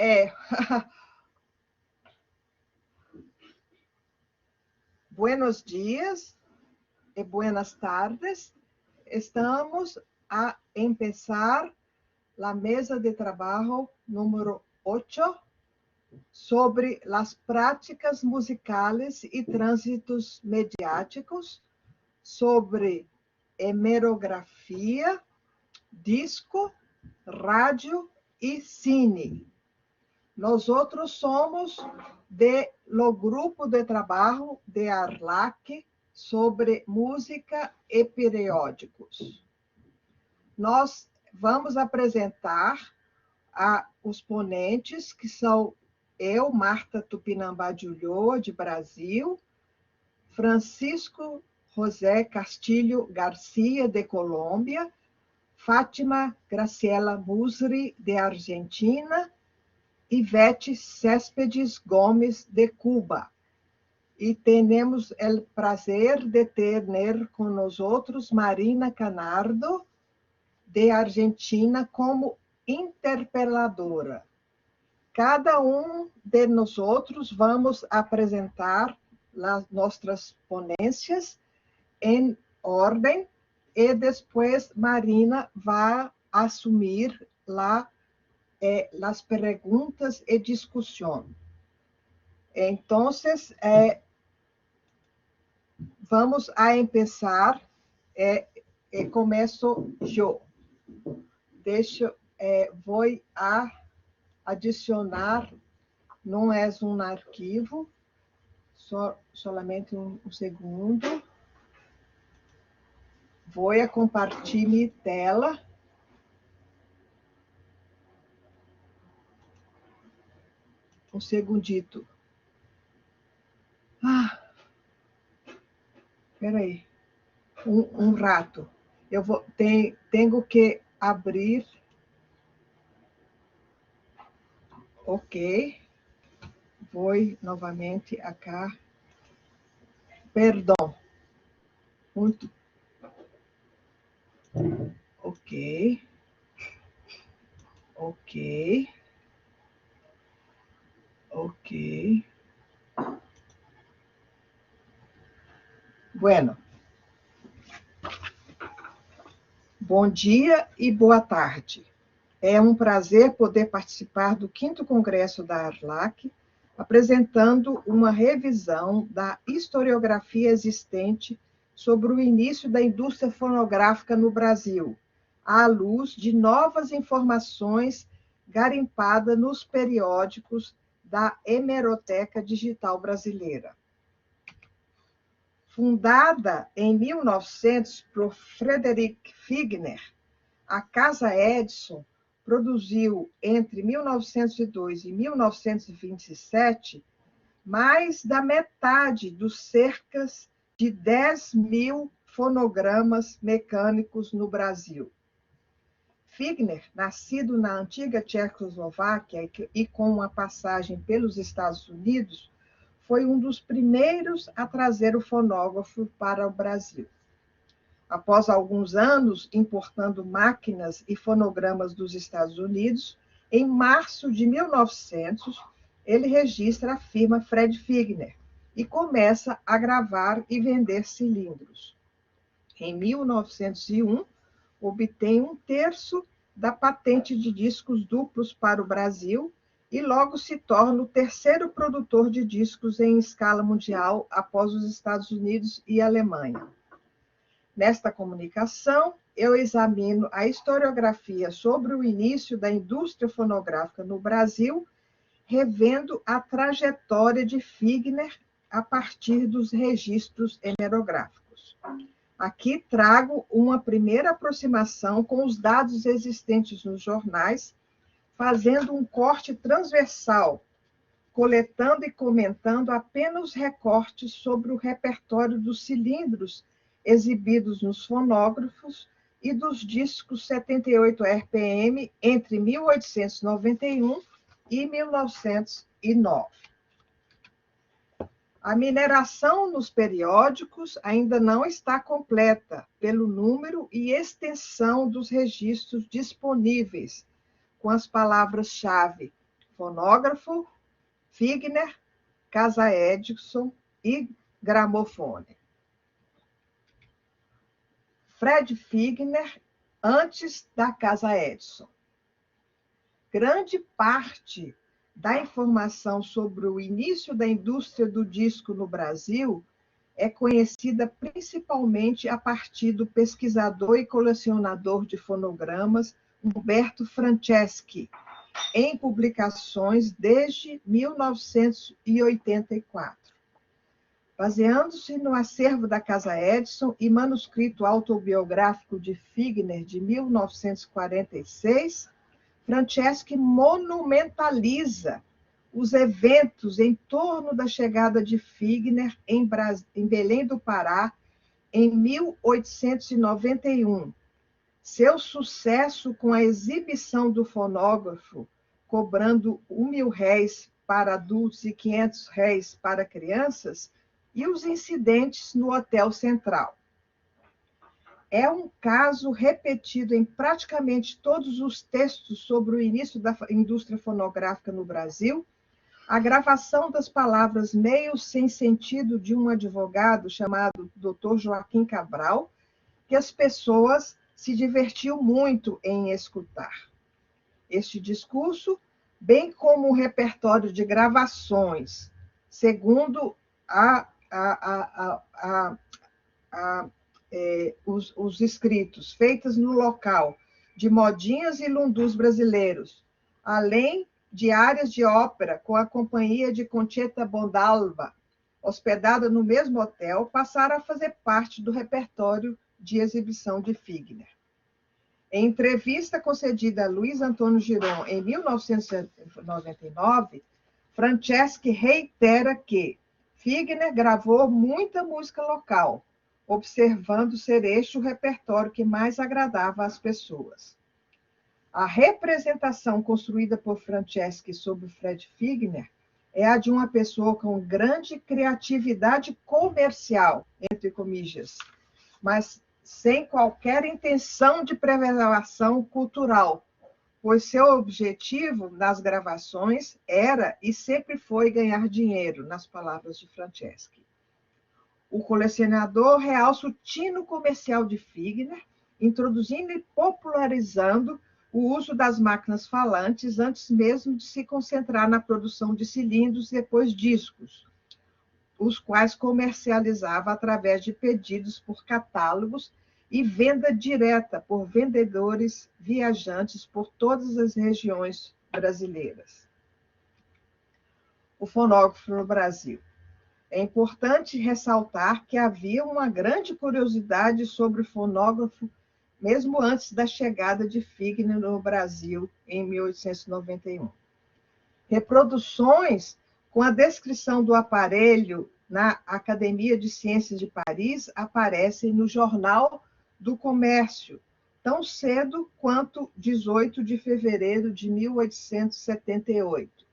É. Buenos dias e buenas tardes. Estamos a empezar a mesa de trabalho número 8 sobre as práticas musicais e trânsitos mediáticos, sobre hemerografia, disco, rádio e cine. Nós outros somos do grupo de trabalho de ARLAC sobre música e periódicos. Nós vamos apresentar os ponentes, que são eu, Marta Tupinambá de Ulloa, de Brasil, Francisco José Castilho Garcia, de Colômbia, Fátima Graciela Musri, de Argentina, Ivete Céspedes Gomes, de Cuba. E temos o prazer de ter com nós outros Marina Canardo, de Argentina, como interpeladora. Cada de nós outros vamos apresentar as nossas ponências em ordem e depois Marina vai assumir as perguntas e discussão. Então, vamos a começar. Começo eu. Vou adicionar, não é um arquivo, somente um segundo. Vou compartilhar minha tela. Um segundito. Espera aí. Um rato. Tenho que abrir. Ok. Vou novamente acá. Perdão. Muito. Ok. Ok. Ok. Bueno. Bom dia e boa tarde. É um prazer poder participar do 5º Congresso da ARLAC, apresentando uma revisão da historiografia existente sobre o início da indústria fonográfica no Brasil, à luz de novas informações garimpadas nos periódicos da Hemeroteca Digital Brasileira. Fundada em 1900 por Frederick Figner, a Casa Edison produziu, entre 1902 e 1927, mais da metade dos cerca de 10.000 fonogramas mecânicos no Brasil. Figner, nascido na antiga Tchecoslováquia e com uma passagem pelos Estados Unidos, foi um dos primeiros a trazer o fonógrafo para o Brasil. Após alguns anos importando máquinas e fonogramas dos Estados Unidos, em março de 1900, ele registra a firma Fred Figner e começa a gravar e vender cilindros. Em 1901, obtém 1/3 da patente de discos duplos para o Brasil e logo se torna o 3º produtor de discos em escala mundial após os Estados Unidos e Alemanha. Nesta comunicação, eu examino a historiografia sobre o início da indústria fonográfica no Brasil, revendo a trajetória de Figner a partir dos registros hemerográficos. Aqui trago uma primeira aproximação com os dados existentes nos jornais, fazendo um corte transversal, coletando e comentando apenas recortes sobre o repertório dos cilindros exibidos nos fonógrafos e dos discos 78 RPM entre 1891 e 1909. A mineração nos periódicos ainda não está completa pelo número e extensão dos registros disponíveis, com as palavras-chave fonógrafo, Figner, Casa Edison e gramofone. Fred Figner, antes da Casa Edison. Grande parte da informação sobre o início da indústria do disco no Brasil é conhecida principalmente a partir do pesquisador e colecionador de fonogramas Humberto Franceschi, em publicações desde 1984. Baseando-se no acervo da Casa Edison e manuscrito autobiográfico de Figner de 1946, Franceschi monumentaliza os eventos em torno da chegada de Figner em Belém do Pará em 1891. Seu sucesso com a exibição do fonógrafo, cobrando R$1.000 para adultos e R$500 para crianças, e os incidentes no Hotel Central. É um caso repetido em praticamente todos os textos sobre o início da indústria fonográfica no Brasil, a gravação das palavras meio sem sentido de um advogado chamado Dr. Joaquim Cabral, que as pessoas se divertiam muito em escutar. Este discurso, bem como o repertório de gravações, segundo os escritos feitos no local de modinhas e lundus brasileiros, além de áreas de ópera com a companhia de Conchetta Bondalva, hospedada no mesmo hotel, passaram a fazer parte do repertório de exibição de Figner. Em entrevista concedida a Luiz Antônio Giron em 1999, Franceschi reitera que Figner gravou muita música local, observando ser este o repertório que mais agradava às pessoas. A representação construída por Franceschi sobre Fred Figner é a de uma pessoa com grande criatividade comercial, entre comillas, mas sem qualquer intenção de preservação cultural, pois seu objetivo nas gravações era e sempre foi ganhar dinheiro, nas palavras de Franceschi. O colecionador realça o tino comercial de Figner, introduzindo e popularizando o uso das máquinas falantes antes mesmo de se concentrar na produção de cilindros e depois discos, os quais comercializava através de pedidos por catálogos e venda direta por vendedores viajantes por todas as regiões brasileiras. O fonógrafo no Brasil. É importante ressaltar que havia uma grande curiosidade sobre o fonógrafo, mesmo antes da chegada de Figner no Brasil, em 1891. Reproduções com a descrição do aparelho na Academia de Ciências de Paris aparecem no Jornal do Comércio, tão cedo quanto 18 de fevereiro de 1878.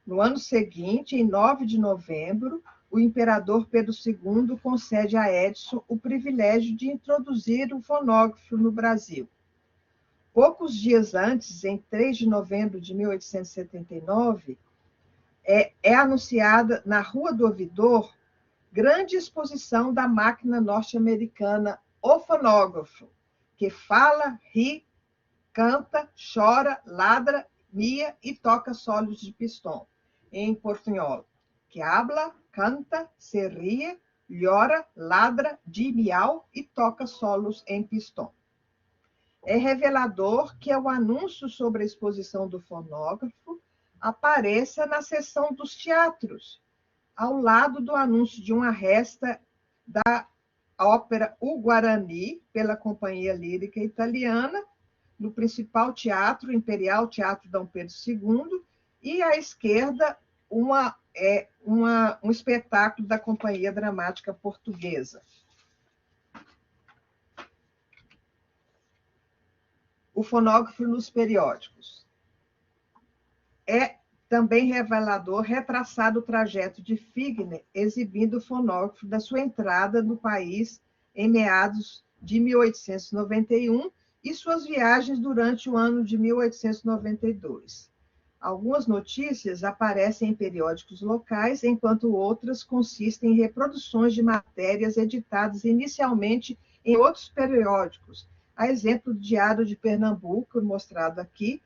No ano seguinte, em 9 de novembro, o imperador Pedro II concede a Edison o privilégio de introduzir o fonógrafo no Brasil. Poucos dias antes, em 3 de novembro de 1879, é anunciada na Rua do Ouvidor grande exposição da máquina norte-americana O Fonógrafo, que fala, ri, canta, chora, ladra, mia e toca solos de pistão, em portunhol, que habla, canta, se ríe, llora, ladra, di miau e toca solos em pistão. É revelador que o anúncio sobre a exposição do fonógrafo apareça na seção dos teatros, ao lado do anúncio de uma resta da ópera O Guarani, pela Companhia Lírica Italiana, no principal teatro, Imperial Teatro Dom Pedro II, e à esquerda, um espetáculo da Companhia Dramática Portuguesa. O fonógrafo nos periódicos. É também revelador retraçado o trajeto de Figner, exibindo o fonógrafo da sua entrada no país em meados de 1891 e suas viagens durante o ano de 1892. Algumas notícias aparecem em periódicos locais, enquanto outras consistem em reproduções de matérias editadas inicialmente em outros periódicos. A exemplo do Diário de Pernambuco, mostrado aqui,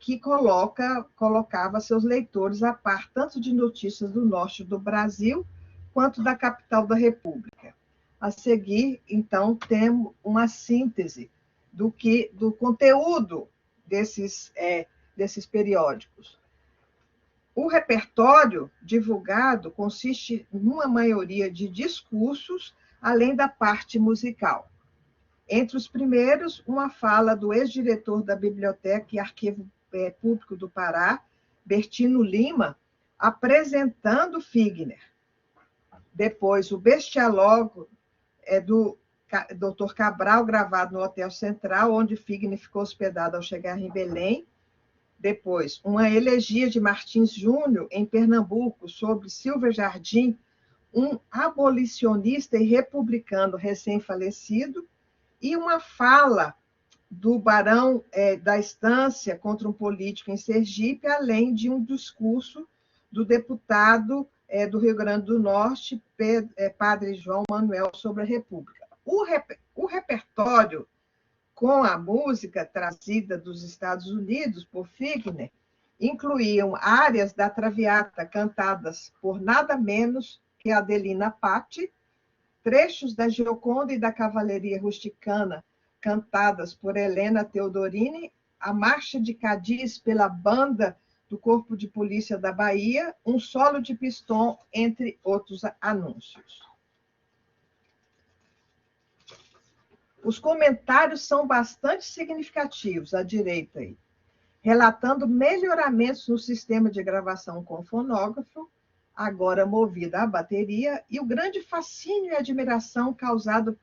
que colocava seus leitores a par tanto de notícias do norte do Brasil quanto da capital da República. A seguir, então, temos uma síntese do conteúdo desses periódicos. O repertório divulgado consiste numa maioria de discursos, além da parte musical. Entre os primeiros, uma fala do ex-diretor da Biblioteca e Arquivo Público do Pará, Bertino Lima, apresentando Figner. Depois, o bestialógo do Dr. Cabral, gravado no Hotel Central, onde Figner ficou hospedado ao chegar em Belém. Depois, uma elegia de Martins Júnior, em Pernambuco, sobre Silva Jardim, um abolicionista e republicano recém-falecido, e uma fala do Barão da Estância contra um político em Sergipe, além de um discurso do deputado do Rio Grande do Norte, Padre João Manuel, sobre a República. O repertório com a música trazida dos Estados Unidos por Figner incluíam áreas da Traviata cantadas por nada menos que Adelina Patti, trechos da Gioconda e da Cavalaria Rusticana cantadas por Helena Teodorini, a Marcha de Cadiz pela Banda do Corpo de Polícia da Bahia, um solo de pistão, entre outros anúncios. Os comentários são bastante significativos, à direita aí, relatando melhoramentos no sistema de gravação com fonógrafo, agora movida à bateria, e o grande fascínio e admiração causado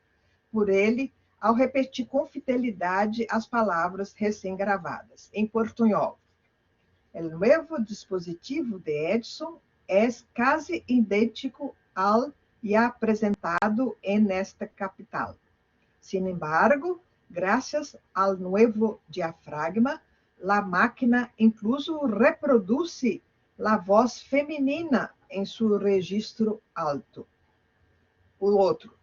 por ele ao repetir com fidelidade as palavras recém-gravadas. Em portunhol, el nuevo dispositivo de Edison es casi idéntico al ya presentado en esta capital. Sin embargo, gracias al nuevo diafragma, la máquina incluso reproduce la voz feminina en su registro alto. O outro,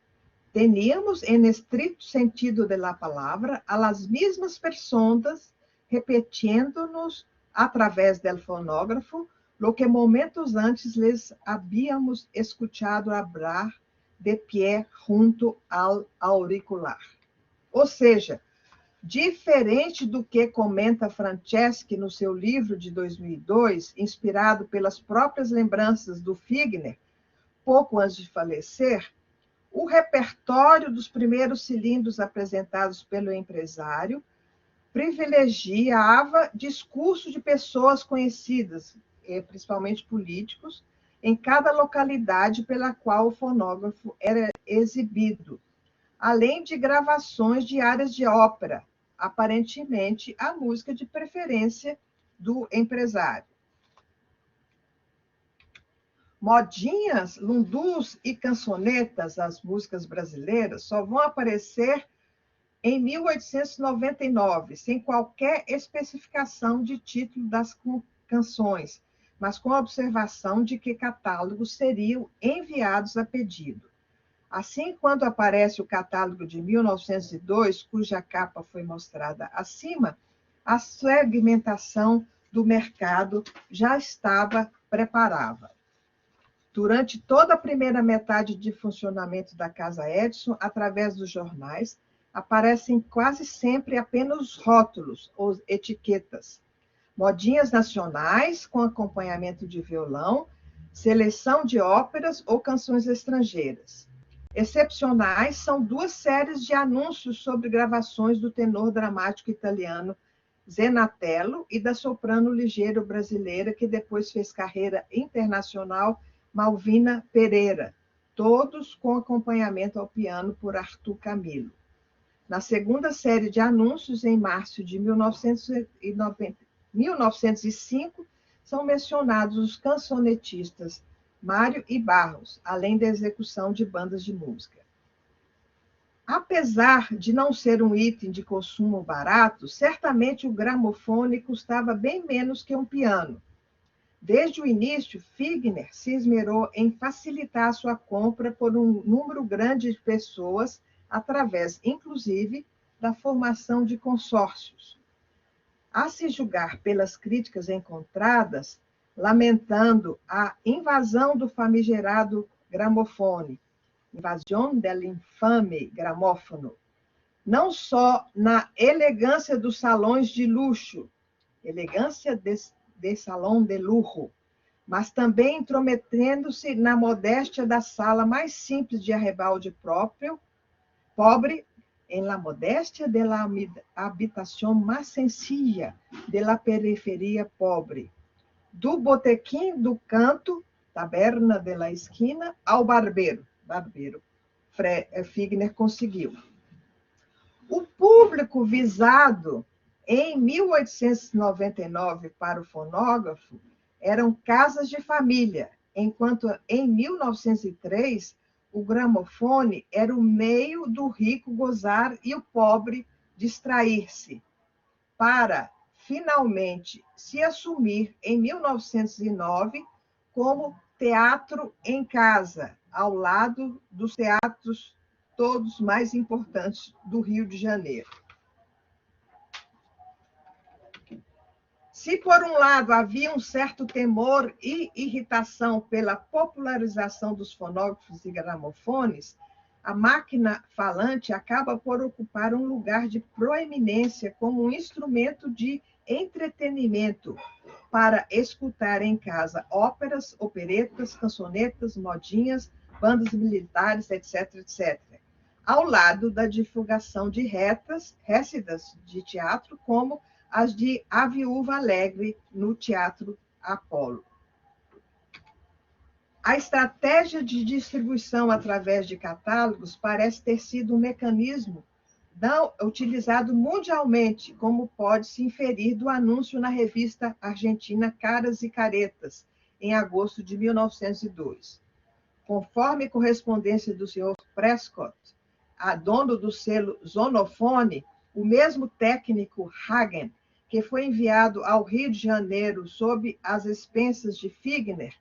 teníamos, en estricto sentido de la palabra, a las mismas personas repetiéndonos a través del fonógrafo lo que momentos antes les habíamos escuchado hablar de pé junto ao auricular. Ou seja, diferente do que comenta Franceschi no seu livro de 2002, inspirado pelas próprias lembranças do Figner, pouco antes de falecer, o repertório dos primeiros cilindros apresentados pelo empresário privilegiava discurso de pessoas conhecidas, principalmente políticos, em cada localidade pela qual o fonógrafo era exibido, além de gravações de áreas de ópera, aparentemente a música de preferência do empresário. Modinhas, lundus e cançonetas, as músicas brasileiras, só vão aparecer em 1899, sem qualquer especificação de título das canções, mas com a observação de que catálogos seriam enviados a pedido. Assim, quando aparece o catálogo de 1902, cuja capa foi mostrada acima, a segmentação do mercado já estava preparada. Durante toda a primeira metade de funcionamento da Casa Edison, através dos jornais, aparecem quase sempre apenas rótulos ou etiquetas. Modinhas nacionais, com acompanhamento de violão, seleção de óperas ou canções estrangeiras. Excepcionais são 2 séries de anúncios sobre gravações do tenor dramático italiano Zenatello e da soprano ligeiro brasileira, que depois fez carreira internacional, Malvina Pereira, todos com acompanhamento ao piano por Arthur Camilo. Na segunda série de anúncios, em março de 1905, são mencionados os cancionetistas Mário e Barros, além da execução de bandas de música. Apesar de não ser um item de consumo barato, certamente o gramofone custava bem menos que um piano. Desde o início, Figner se esmerou em facilitar sua compra por um número grande de pessoas, através, inclusive, da formação de consórcios. A se julgar pelas críticas encontradas, lamentando a invasão do famigerado gramofone, invasão del infame gramófono, não só na elegância dos salões de luxo, elegância de salão de luxo, mas também intrometendo-se na modéstia da sala mais simples de arrabalde próprio, pobre, em la modéstia de la habitação mais sencilla de la periferia pobre, do botequim do canto, taberna de la esquina, ao barbeiro. Figner conseguiu. O público visado em 1899 para o fonógrafo eram casas de família, enquanto em 1903 o gramofone era o meio do rico gozar e o pobre distrair-se, para finalmente se assumir em 1909 como teatro em casa, ao lado dos teatros todos mais importantes do Rio de Janeiro. Se, por um lado, havia um certo temor e irritação pela popularização dos fonógrafos e gramofones, a máquina falante acaba por ocupar um lugar de proeminência como um instrumento de entretenimento para escutar em casa óperas, operetas, cançonetas, modinhas, bandas militares, etc., etc., ao lado da divulgação de récitas de teatro, como as de A Viúva Alegre no Teatro Apolo. A estratégia de distribuição através de catálogos parece ter sido um mecanismo utilizado mundialmente, como pode-se inferir do anúncio na revista argentina Caras e Caretas, em agosto de 1902. Conforme correspondência do Sr. Prescott, a dono do selo Zonofone, o mesmo técnico Hagen, que foi enviado ao Rio de Janeiro sob as expensas de Figner,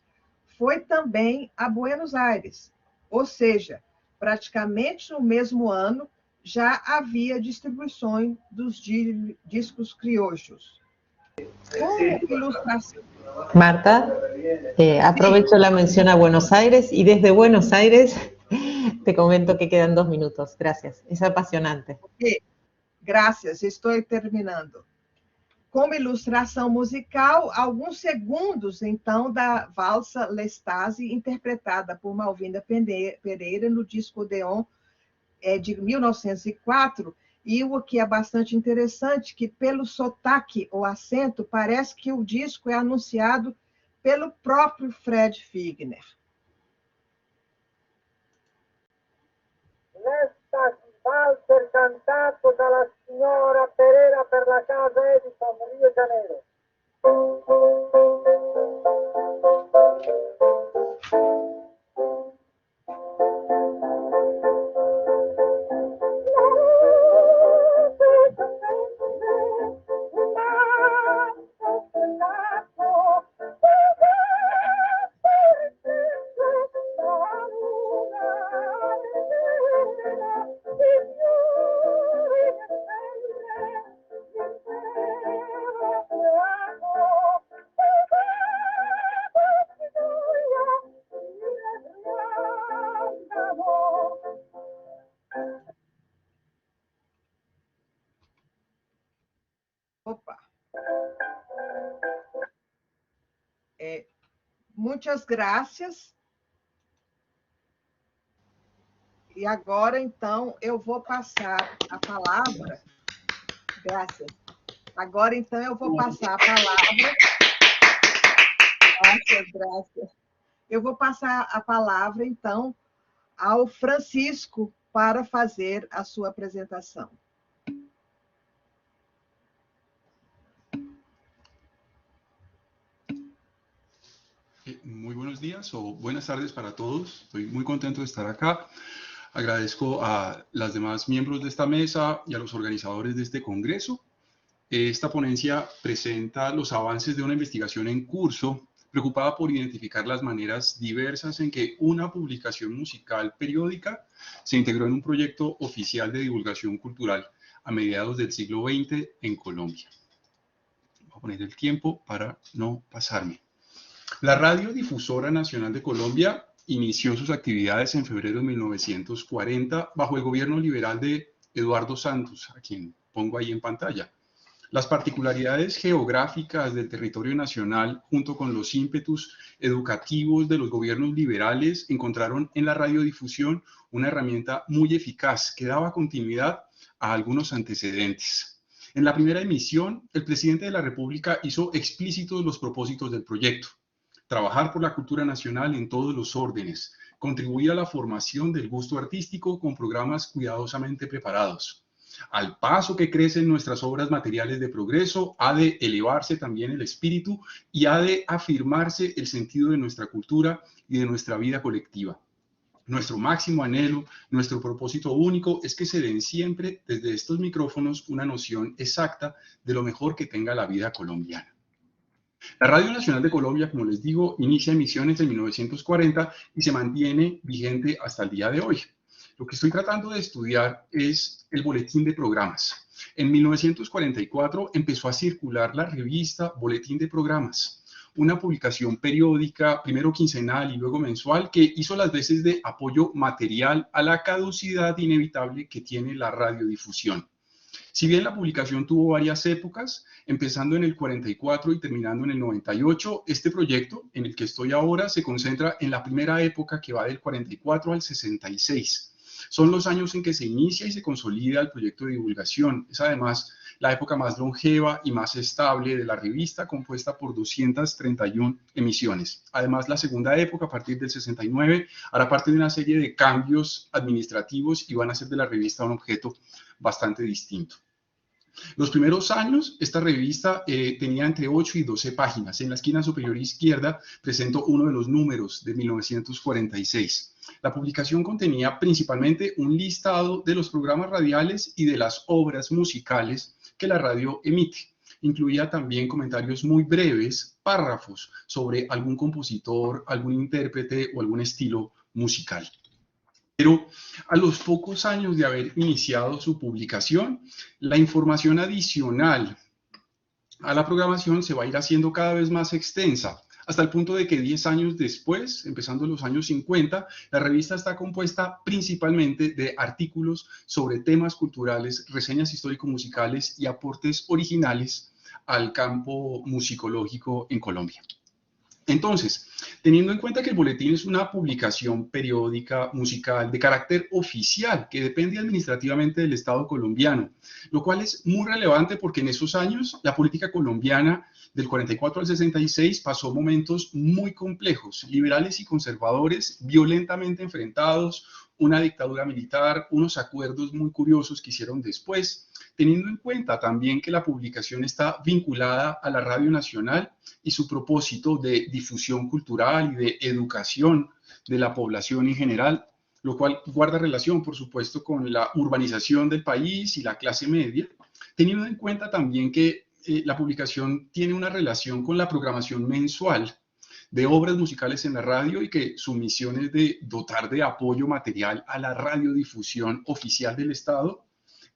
foi também a Buenos Aires, ou seja, praticamente no mesmo ano já havia distribuições dos discos criollos. Com ilustração. Marta, aprovecho la mención a Buenos Aires y desde Buenos Aires te comento que quedan 2 minutos. Gracias, es apasionante. Okay. Graças, estou terminando. Como ilustração musical, alguns segundos, então, da valsa L'Estase, interpretada por Malvinda Pereira no disco Odeon de 1904, e o que é bastante interessante, que pelo sotaque ou acento, parece que o disco é anunciado pelo próprio Fred Figner. Valzer cantato dalla signora Pereira per la casa Edison, Rio de Janeiro. Opa! Muitas graças. E agora, então, eu vou passar a palavra. Graças. Agora, então, eu vou passar a palavra. Graças. Eu vou passar a palavra, então, ao Francisco para fazer a sua apresentação. Muy buenos días o buenas tardes para todos. Estoy muy contento de estar acá. Agradezco a las demás miembros de esta mesa y a los organizadores de este congreso. Esta ponencia presenta los avances de una investigación en curso preocupada por identificar las maneras diversas en que una publicación musical periódica se integró en un proyecto oficial de divulgación cultural a mediados del siglo XX en Colombia. Voy a poner el tiempo para no pasarme. La Radiodifusora Nacional de Colombia inició sus actividades en febrero de 1940 bajo el gobierno liberal de Eduardo Santos, a quien pongo ahí en pantalla. Las particularidades geográficas del territorio nacional, junto con los ímpetus educativos de los gobiernos liberales, encontraron en la radiodifusión una herramienta muy eficaz que daba continuidad a algunos antecedentes. En la primera emisión, el presidente de la República hizo explícitos los propósitos del proyecto: trabajar por la cultura nacional en todos los órdenes, contribuir a la formación del gusto artístico con programas cuidadosamente preparados. Al paso que crecen nuestras obras materiales de progreso, ha de elevarse también el espíritu y ha de afirmarse el sentido de nuestra cultura y de nuestra vida colectiva. Nuestro máximo anhelo, nuestro propósito único es que se den siempre desde estos micrófonos una noción exacta de lo mejor que tenga la vida colombiana. La Radio Nacional de Colombia, como les digo, inicia emisiones en 1940 y se mantiene vigente hasta el día de hoy. Lo que estoy tratando de estudiar es el boletín de programas. En 1944 empezó a circular la revista Boletín de Programas, una publicación periódica, primero quincenal y luego mensual, que hizo las veces de apoyo material a la caducidad inevitable que tiene la radiodifusión. Si bien la publicación tuvo varias épocas, empezando en el 44 y terminando en el 98, este proyecto en el que estoy ahora se concentra en la primera época, que va del 44 al 66. Son los años en que se inicia y se consolida el proyecto de divulgación. Es además la época más longeva y más estable de la revista, compuesta por 231 emisiones. Además, la segunda época, a partir del 69, hará parte de una serie de cambios administrativos y van a hacer de la revista un objeto bastante distinto. Los primeros años, esta revista tenía entre 8 y 12 páginas. En la esquina superior izquierda presento uno de los números de 1946. La publicación contenía principalmente un listado de los programas radiales y de las obras musicales que la radio emite. Incluía también comentarios muy breves, párrafos, sobre algún compositor, algún intérprete o algún estilo musical. Pero a los pocos años de haber iniciado su publicación, la información adicional a la programación se va a ir haciendo cada vez más extensa, hasta el punto de que 10 años después, empezando en los años 50, la revista está compuesta principalmente de artículos sobre temas culturales, reseñas histórico-musicales y aportes originales al campo musicológico en Colombia. Entonces, teniendo en cuenta que el boletín es una publicación periódica musical de carácter oficial que depende administrativamente del Estado colombiano, lo cual es muy relevante porque en esos años la política colombiana del 44 al 66 pasó momentos muy complejos, liberales y conservadores violentamente enfrentados, una dictadura militar, unos acuerdos muy curiosos que hicieron después, teniendo en cuenta también que la publicación está vinculada a la Radio Nacional y su propósito de difusión cultural y de educación de la población en general, lo cual guarda relación, por supuesto, con la urbanización del país y la clase media, teniendo en cuenta también que la publicación tiene una relación con la programación mensual de obras musicales en la radio y que su misión es de dotar de apoyo material a la radiodifusión oficial del Estado,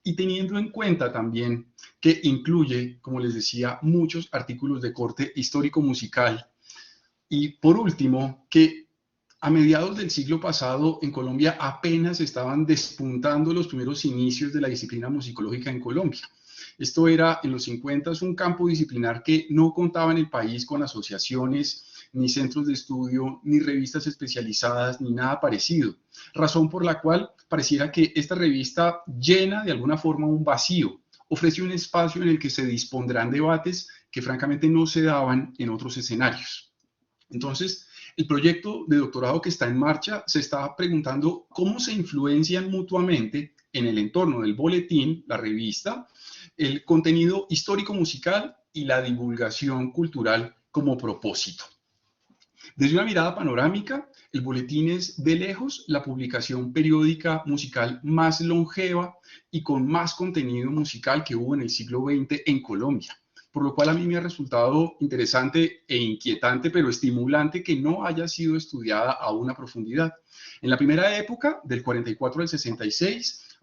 y teniendo en cuenta también que incluye, como les decía, muchos artículos de corte histórico-musical. Y por último, que a mediados del siglo pasado en Colombia apenas estaban despuntando los primeros inicios de la disciplina musicológica en Colombia. Esto era en los 50 un campo disciplinar que no contaba en el país con asociaciones, ni centros de estudio, ni revistas especializadas, ni nada parecido. Razón por la cual pareciera que esta revista llena de alguna forma un vacío, ofrece un espacio en el que se dispondrán debates que francamente no se daban en otros escenarios. Entonces, el proyecto de doctorado que está en marcha se está preguntando cómo se influencian mutuamente en el entorno del boletín, la revista, el contenido histórico-musical y la divulgación cultural como propósito. Desde una mirada panorámica, el boletín es de lejos la publicación periódica musical más longeva y con más contenido musical que hubo en el siglo XX en Colombia, por lo cual a mí me ha resultado interesante e inquietante, pero estimulante que no haya sido estudiada a una profundidad. En la primera época, del 44 al 66,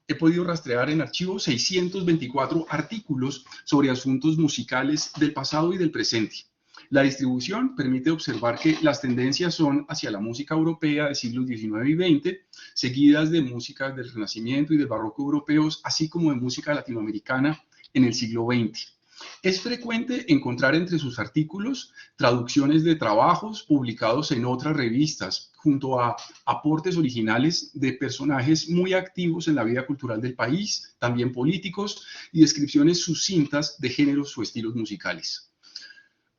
he podido rastrear en archivos 624 artículos sobre asuntos musicales del pasado y del presente. La distribución permite observar que las tendencias son hacia la música europea de siglos XIX y XX, seguidas de músicas del Renacimiento y del Barroco europeos, así como de música latinoamericana en el siglo XX. Es frecuente encontrar entre sus artículos traducciones de trabajos publicados en otras revistas, junto a aportes originales de personajes muy activos en la vida cultural del país, también políticos, y descripciones sucintas de géneros o estilos musicales.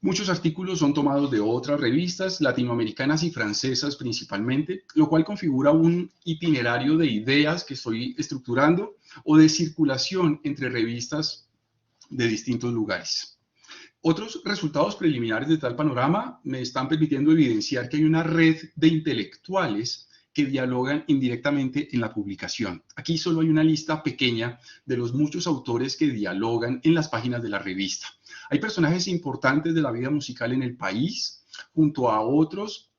Muchos artículos son tomados de otras revistas, latinoamericanas y francesas principalmente, lo cual configura un itinerario de ideas que estoy estructurando o de circulación entre revistas de distintos lugares. Otros resultados preliminares de tal panorama me están permitiendo evidenciar que hay una red de intelectuales que dialogan indirectamente en la publicación. Aquí solo hay una lista pequeña de los muchos autores que dialogan en las páginas de la revista. Hay personajes importantes de la vida musical en el país, junto a otros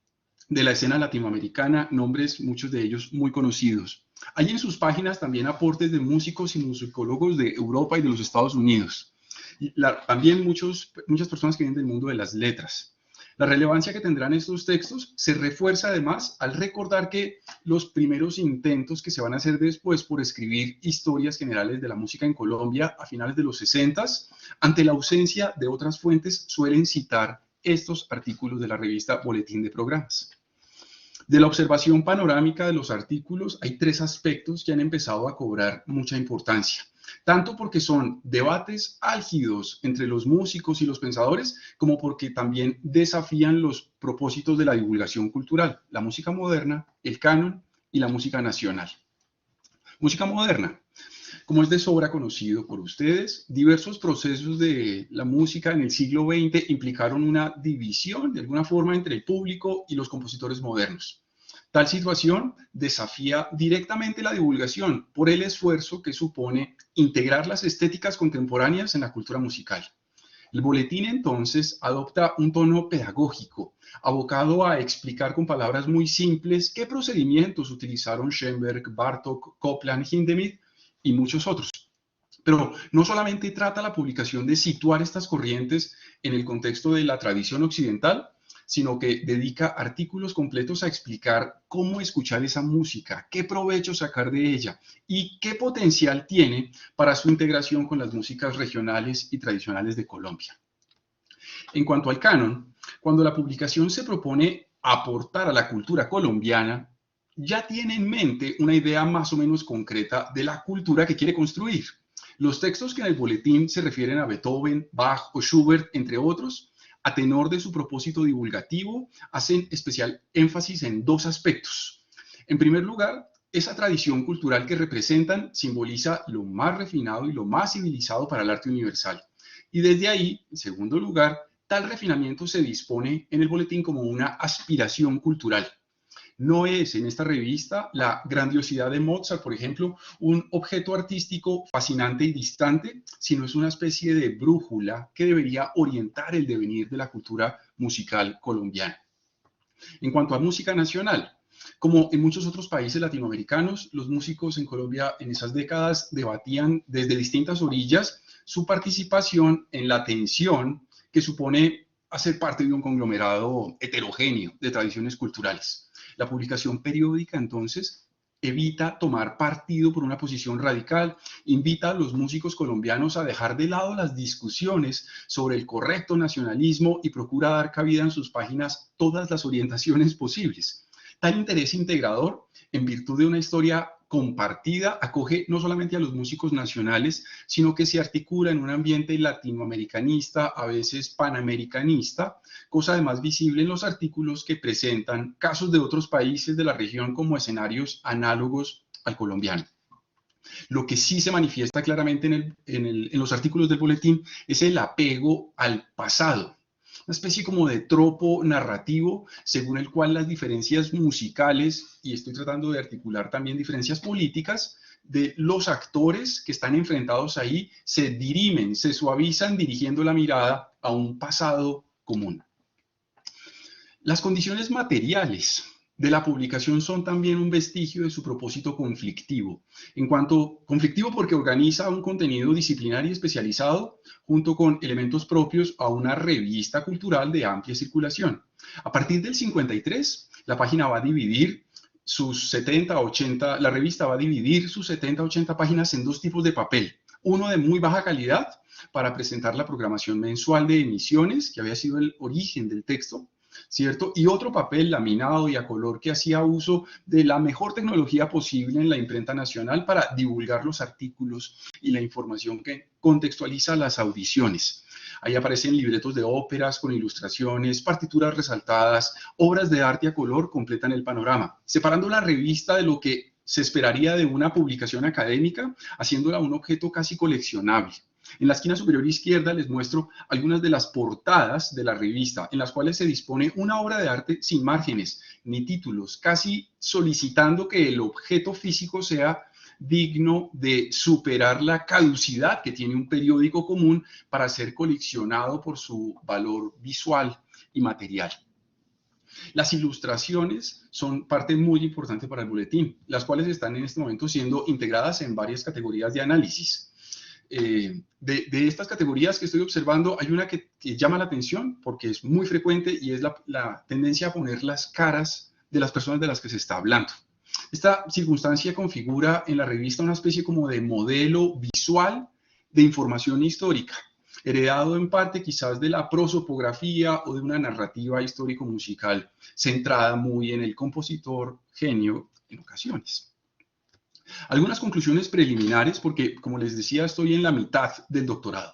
de la escena latinoamericana, nombres, muchos de ellos muy conocidos. Hay en sus páginas también aportes de músicos y musicólogos de Europa y de los Estados Unidos. Y también muchas personas que vienen del mundo de las letras. La relevancia que tendrán estos textos se refuerza además al recordar que los primeros intentos que se van a hacer después por escribir historias generales de la música en Colombia a finales de los 60s, ante la ausencia de otras fuentes, suelen citar estos artículos de la revista Boletín de Programas. De la observación panorámica de los artículos, hay tres aspectos que han empezado a cobrar mucha importancia, tanto porque son debates álgidos entre los músicos y los pensadores, como porque también desafían los propósitos de la divulgación cultural, la música moderna, el canon y la música nacional. Música moderna. Como es de sobra conocido por ustedes, diversos procesos de la música en el siglo XX implicaron una división, de alguna forma, entre el público y los compositores modernos. Tal situación desafía directamente la divulgación por el esfuerzo que supone integrar las estéticas contemporáneas en la cultura musical. El boletín, entonces, adopta un tono pedagógico, abocado a explicar con palabras muy simples qué procedimientos utilizaron Schoenberg, Bartók, Copland, Hindemith y muchos otros. Pero no solamente trata la publicación de situar estas corrientes en el contexto de la tradición occidental, sino que dedica artículos completos a explicar cómo escuchar esa música, qué provecho sacar de ella y qué potencial tiene para su integración con las músicas regionales y tradicionales de Colombia. En cuanto al canon, cuando la publicación se propone aportar a la cultura colombiana, ya tiene en mente una idea más o menos concreta de la cultura que quiere construir. Los textos que en el boletín se refieren a Beethoven, Bach o Schubert, entre otros, a tenor de su propósito divulgativo, hacen especial énfasis en dos aspectos. En primer lugar, esa tradición cultural que representan simboliza lo más refinado y lo más civilizado para el arte universal. Y desde ahí, en segundo lugar, tal refinamiento se dispone en el boletín como una aspiración cultural. No es en esta revista la grandiosidad de Mozart, por ejemplo, un objeto artístico fascinante y distante, sino es una especie de brújula que debería orientar el devenir de la cultura musical colombiana. En cuanto a música nacional, como en muchos otros países latinoamericanos, los músicos en Colombia en esas décadas debatían desde distintas orillas su participación en la tensión que supone hacer parte de un conglomerado heterogéneo de tradiciones culturales. La publicación periódica, entonces, evita tomar partido por una posición radical, invita a los músicos colombianos a dejar de lado las discusiones sobre el correcto nacionalismo y procura dar cabida en sus páginas todas las orientaciones posibles. Tal interés integrador, en virtud de una historia compartida, acoge no solamente a los músicos nacionales, sino que se articula en un ambiente latinoamericanista, a veces panamericanista, cosa además visible en los artículos que presentan casos de otros países de la región como escenarios análogos al colombiano. Lo que sí se manifiesta claramente en los artículos del boletín es el apego al pasado, especie como de tropo narrativo según el cual las diferencias musicales, y estoy tratando de articular también diferencias políticas, de los actores que están enfrentados ahí se dirimen, se suavizan dirigiendo la mirada a un pasado común. Las condiciones materiales de la publicación son también un vestigio de su propósito conflictivo. En cuanto conflictivo porque organiza un contenido disciplinario y especializado junto con elementos propios a una revista cultural de amplia circulación. A partir del 53, la página va a dividir sus 70, 80, la revista va a dividir sus 70, 80 páginas en dos tipos de papel. Uno de muy baja calidad para presentar la programación mensual de emisiones, que había sido el origen del texto, ¿cierto? Y otro papel laminado y a color que hacía uso de la mejor tecnología posible en la imprenta nacional para divulgar los artículos y la información que contextualiza las audiciones. Ahí aparecen libretos de óperas con ilustraciones, partituras resaltadas, obras de arte a color completan el panorama, separando la revista de lo que se esperaría de una publicación académica, haciéndola un objeto casi coleccionable. En la esquina superior izquierda les muestro algunas de las portadas de la revista, en las cuales se dispone una obra de arte sin márgenes ni títulos, casi solicitando que el objeto físico sea digno de superar la caducidad que tiene un periódico común para ser coleccionado por su valor visual y material. Las ilustraciones son parte muy importante para el boletín, las cuales están en este momento siendo integradas en varias categorías de análisis. De estas categorías que estoy observando, hay una que llama la atención porque es muy frecuente y es la tendencia a poner las caras de las personas de las que se está hablando. Esta circunstancia configura en la revista una especie como de modelo visual de información histórica, heredado en parte quizás de la prosopografía o de una narrativa histórico-musical centrada muy en el compositor genio en ocasiones. Algunas conclusiones preliminares, porque como les decía, estoy en la mitad del doctorado.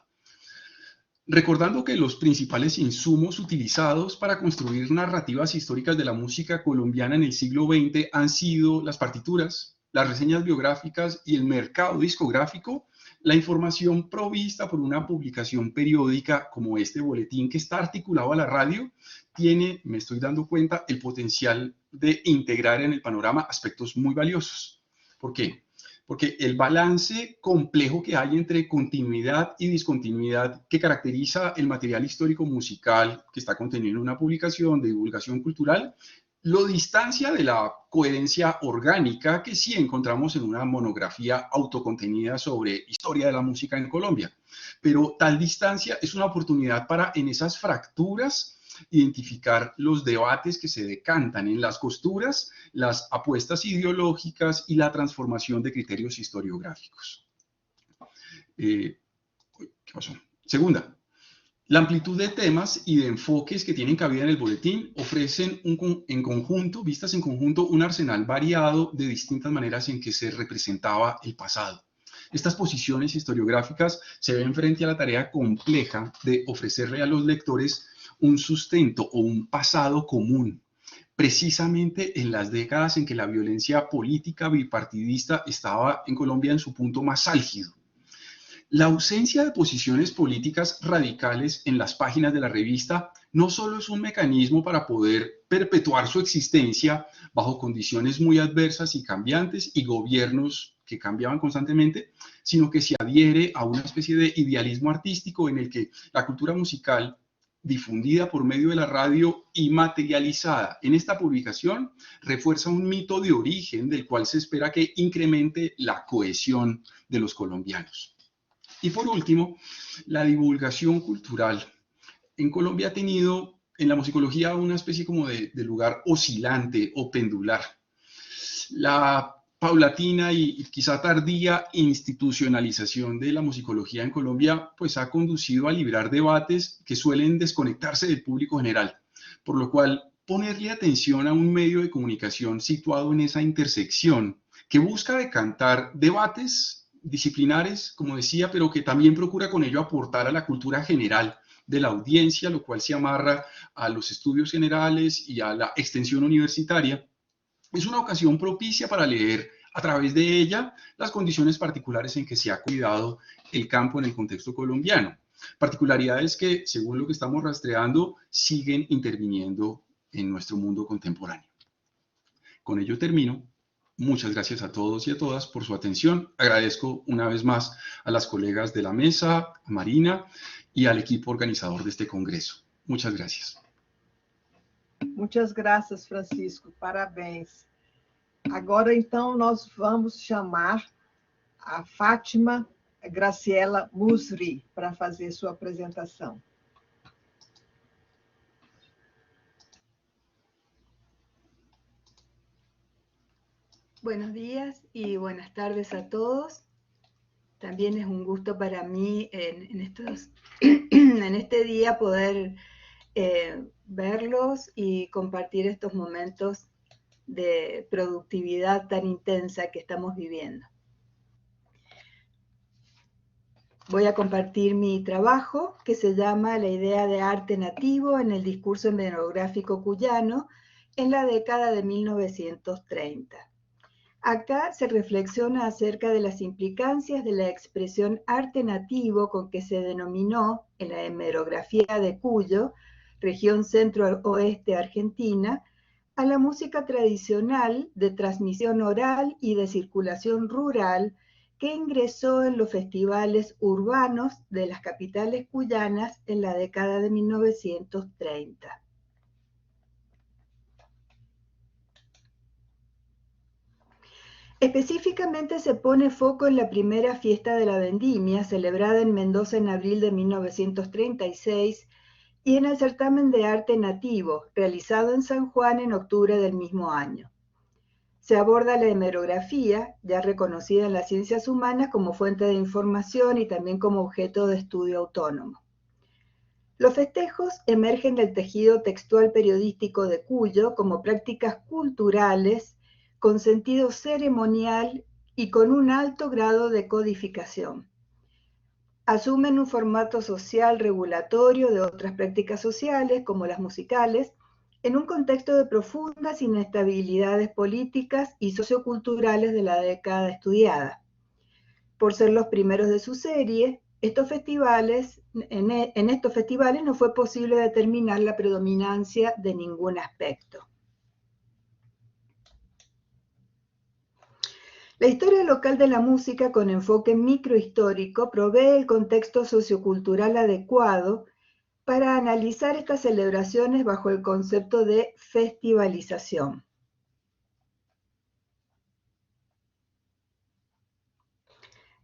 Recordando que los principales insumos utilizados para construir narrativas históricas de la música colombiana en el siglo XX han sido las partituras, las reseñas biográficas y el mercado discográfico, la información provista por una publicación periódica como este boletín que está articulado a la radio, tiene, me estoy dando cuenta, el potencial de integrar en el panorama aspectos muy valiosos. ¿Por qué? Porque el balance complejo que hay entre continuidad y discontinuidad que caracteriza el material histórico musical que está contenido en una publicación de divulgación cultural, lo distancia de la coherencia orgánica que sí encontramos en una monografía autocontenida sobre historia de la música en Colombia. Pero tal distancia es una oportunidad para, en esas fracturas, identificar los debates que se decantan en las costuras, las apuestas ideológicas y la transformación de criterios historiográficos. ¿Qué pasó? Segunda, la amplitud de temas y de enfoques que tienen cabida en el boletín ofrecen vistas en conjunto, un arsenal variado de distintas maneras en que se representaba el pasado. Estas posiciones historiográficas se ven frente a la tarea compleja de ofrecerle a los lectores un sustento o un pasado común, precisamente en las décadas en que la violencia política bipartidista estaba en Colombia en su punto más álgido. La ausencia de posiciones políticas radicales en las páginas de la revista no solo es un mecanismo para poder perpetuar su existencia bajo condiciones muy adversas y cambiantes y gobiernos que cambiaban constantemente, sino que se adhiere a una especie de idealismo artístico en el que la cultura musical difundida por medio de la radio y materializada en esta publicación refuerza un mito de origen del cual se espera que incremente la cohesión de los colombianos. Y por último, la divulgación cultural. En Colombia ha tenido en la musicología una especie como de lugar oscilante o pendular. La paulatina y quizá tardía institucionalización de la musicología en Colombia pues ha conducido a librar debates que suelen desconectarse del público general, por lo cual ponerle atención a un medio de comunicación situado en esa intersección que busca decantar debates disciplinares, como decía, pero que también procura con ello aportar a la cultura general de la audiencia, lo cual se amarra a los estudios generales y a la extensión universitaria. Es una ocasión propicia para leer a través de ella las condiciones particulares en que se ha cuidado el campo en el contexto colombiano. Particularidades que, según lo que estamos rastreando, siguen interviniendo en nuestro mundo contemporáneo. Con ello termino. Muchas gracias a todos y a todas por su atención. Agradezco una vez más a las colegas de la mesa, a Marina y al equipo organizador de este congreso. Muchas gracias. Muitas graças, Francisco. Parabéns. Agora, então, nós vamos chamar a Fátima Graciela Musri para fazer sua apresentação. Buenos días y buenas tardes a todos. También es un gusto para mí en este día poder verlos y compartir estos momentos de productividad tan intensa que estamos viviendo. Voy a compartir mi trabajo que se llama La idea de arte nativo en el discurso etnográfico cuyano en la década de 1930. Acá se reflexiona acerca de las implicancias de la expresión arte nativo con que se denominó en la hemerografía de Cuyo, región centro-oeste argentina, a la música tradicional de transmisión oral y de circulación rural que ingresó en los festivales urbanos de las capitales cuyanas en la década de 1930. Específicamente se pone foco en la primera fiesta de la vendimia, celebrada en Mendoza en abril de 1936, y en el certamen de arte nativo, realizado en San Juan en octubre del mismo año. Se aborda la hemerografía, ya reconocida en las ciencias humanas como fuente de información y también como objeto de estudio autónomo. Los festejos emergen del tejido textual periodístico de Cuyo como prácticas culturales con sentido ceremonial y con un alto grado de codificación. Asumen un formato social regulatorio de otras prácticas sociales, como las musicales, en un contexto de profundas inestabilidades políticas y socioculturales de la década estudiada. Por ser los primeros de su serie, en estos festivales no fue posible determinar la predominancia de ningún aspecto. La historia local de la música con enfoque microhistórico provee el contexto sociocultural adecuado para analizar estas celebraciones bajo el concepto de festivalización.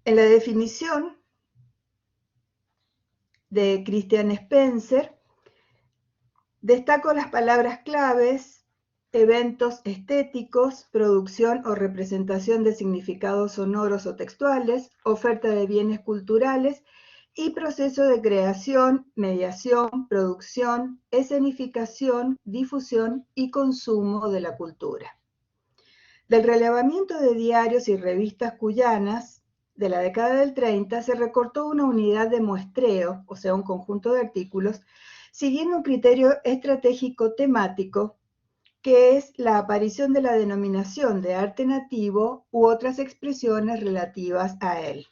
En la definición de Christian Spencer, destaco las palabras claves: eventos estéticos, producción o representación de significados sonoros o textuales, oferta de bienes culturales y proceso de creación, mediación, producción, escenificación, difusión y consumo de la cultura. Del relevamiento de diarios y revistas cuyanas de la década del 30 se recortó una unidad de muestreo, o sea, un conjunto de artículos, siguiendo un criterio estratégico temático, que es la aparición de la denominación de arte nativo u otras expresiones relativas a él.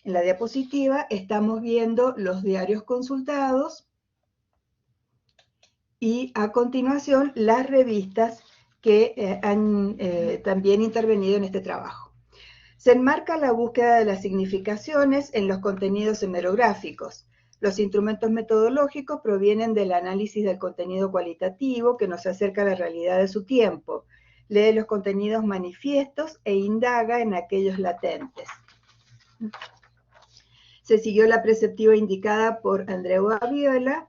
En la diapositiva estamos viendo los diarios consultados y a continuación las revistas que han también intervenido en este trabajo. Se enmarca la búsqueda de las significaciones en los contenidos hemerográficos. Los instrumentos metodológicos provienen del análisis del contenido cualitativo que nos acerca a la realidad de su tiempo. Lee los contenidos manifiestos e indaga en aquellos latentes. Se siguió la preceptiva indicada por Andreu Aviola,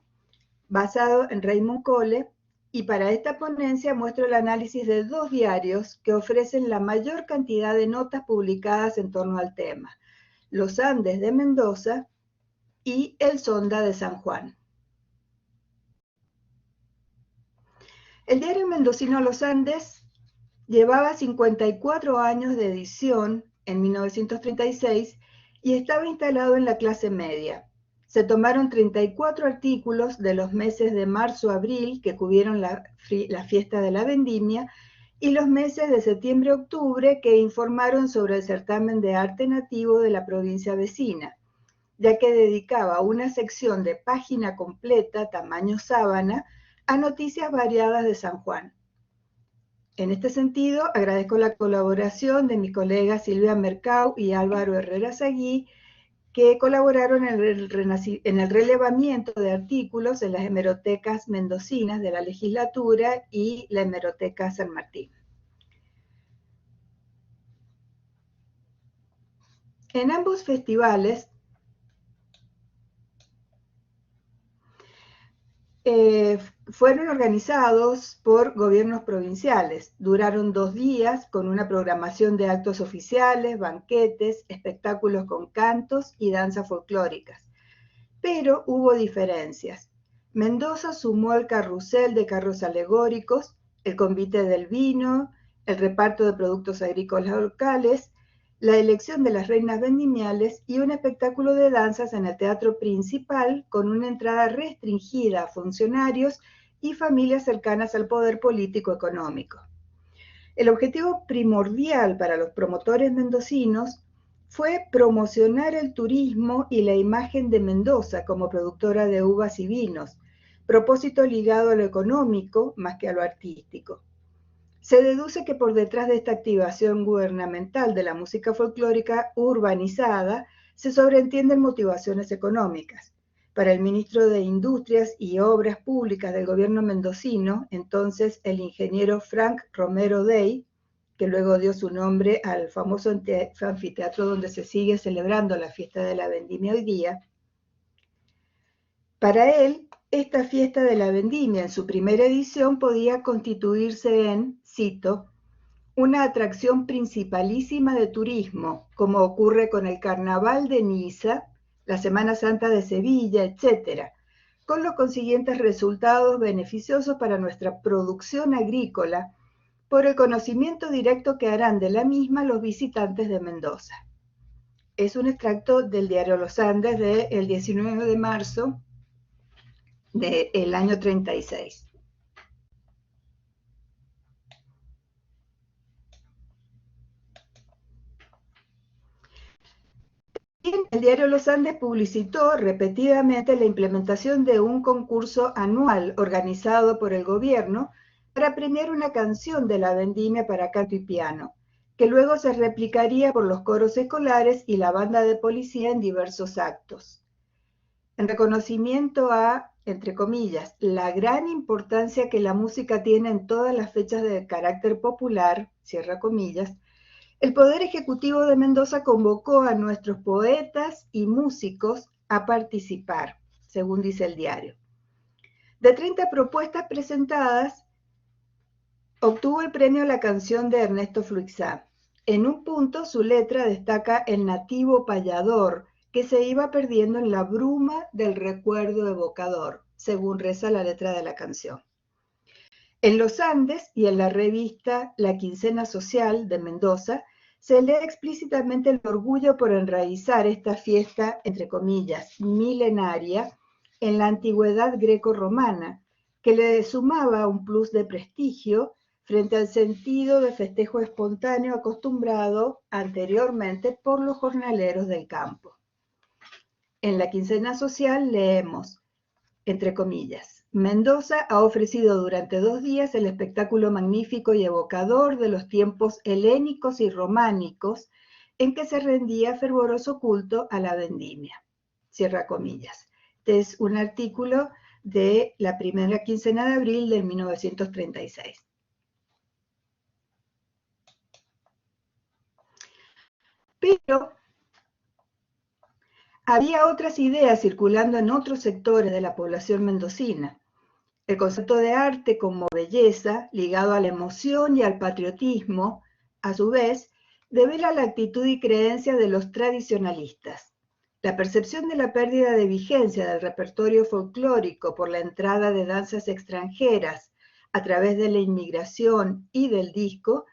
basado en Raymond Cole, y para esta ponencia muestro el análisis de dos diarios que ofrecen la mayor cantidad de notas publicadas en torno al tema: Los Andes de Mendoza y El Sonda de San Juan. El diario mendocino Los Andes llevaba 54 años de edición en 1936 y estaba instalado en la clase media. Se tomaron 34 artículos de los meses de marzo a abril que cubrieron la fiesta de la vendimia y los meses de septiembre a octubre que informaron sobre el certamen de arte nativo de la provincia vecina. ya que dedicaba una sección de página completa, tamaño sábana, a noticias variadas de San Juan. En este sentido, agradezco la colaboración de mis colegas Silvia Mercau y Álvaro Herrera Sagui, que colaboraron en el relevamiento de artículos en las hemerotecas mendocinas de la legislatura y la hemeroteca San Martín. En ambos festivales fueron organizados por gobiernos provinciales. Duraron 2 días con una programación de actos oficiales, banquetes, espectáculos con cantos y danzas folclóricas. Pero hubo diferencias. Mendoza sumó el carrusel de carros alegóricos, el convite del vino, el reparto de productos agrícolas locales, la elección de las reinas vendimiales y un espectáculo de danzas en el teatro principal con una entrada restringida a funcionarios y familias cercanas al poder político-económico. El objetivo primordial para los promotores mendocinos fue promocionar el turismo y la imagen de Mendoza como productora de uvas y vinos, propósito ligado a lo económico más que a lo artístico. Se deduce que por detrás de esta activación gubernamental de la música folclórica urbanizada se sobreentienden motivaciones económicas. Para el ministro de Industrias y Obras Públicas del gobierno mendocino, entonces el ingeniero Frank Romero Dey, que luego dio su nombre al famoso anfiteatro donde se sigue celebrando la fiesta de la vendimia hoy día, para él, esta fiesta de la vendimia en su primera edición podía constituirse en, cito, una atracción principalísima de turismo, como ocurre con el Carnaval de Niza, la Semana Santa de Sevilla, etc., con los consiguientes resultados beneficiosos para nuestra producción agrícola, por el conocimiento directo que harán de la misma los visitantes de Mendoza. Es un extracto del diario Los Andes del 19 de marzo del año 36. El diario Los Andes publicitó repetidamente la implementación de un concurso anual organizado por el gobierno para premiar una canción de la vendimia para canto y piano, que luego se replicaría por los coros escolares y la banda de policía en diversos actos. En reconocimiento a, entre comillas, la gran importancia que la música tiene en todas las fechas de carácter popular, cierra comillas, el Poder Ejecutivo de Mendoza convocó a nuestros poetas y músicos a participar, según dice el diario. De 30 propuestas presentadas, obtuvo el premio la canción de Ernesto Fluixá. En un punto, su letra destaca el nativo payador, que se iba perdiendo en la bruma del recuerdo evocador, según reza la letra de la canción. En Los Andes y en la revista La Quincena Social de Mendoza, se lee explícitamente el orgullo por enraizar esta fiesta, entre comillas, milenaria, en la antigüedad greco-romana, que le sumaba un plus de prestigio frente al sentido de festejo espontáneo acostumbrado anteriormente por los jornaleros del campo. En La Quincena Social leemos, entre comillas, Mendoza ha ofrecido durante 2 días el espectáculo magnífico y evocador de los tiempos helénicos y románicos en que se rendía fervoroso culto a la vendimia. Cierra comillas. Este es un artículo de la primera quincena de abril de 1936. Pero había otras ideas circulando en otros sectores de la población mendocina. El concepto de arte como belleza, ligado a la emoción y al patriotismo, a su vez, devela la actitud y creencia de los tradicionalistas. La percepción de la pérdida de vigencia del repertorio folclórico por la entrada de danzas extranjeras a través de la inmigración y del disco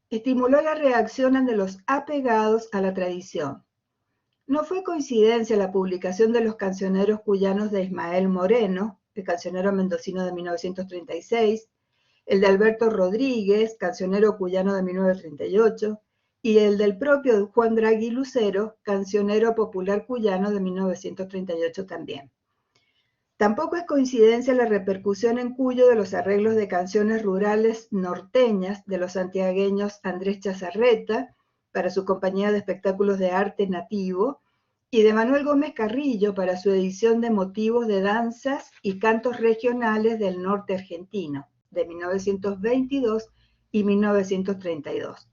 estimuló la reacción de los apegados a la tradición. No fue coincidencia la publicación de los cancioneros cuyanos de Ismael Moreno, el cancionero mendocino de 1936, el de Alberto Rodríguez, cancionero cuyano de 1938, y el del propio Juan Draghi Lucero, cancionero popular cuyano de 1938 también. Tampoco es coincidencia la repercusión en Cuyo de los arreglos de canciones rurales norteñas de los santiagueños Andrés Chazarreta para su compañía de espectáculos de arte nativo y de Manuel Gómez Carrillo para su edición de motivos de danzas y cantos regionales del norte argentino de 1922 y 1932.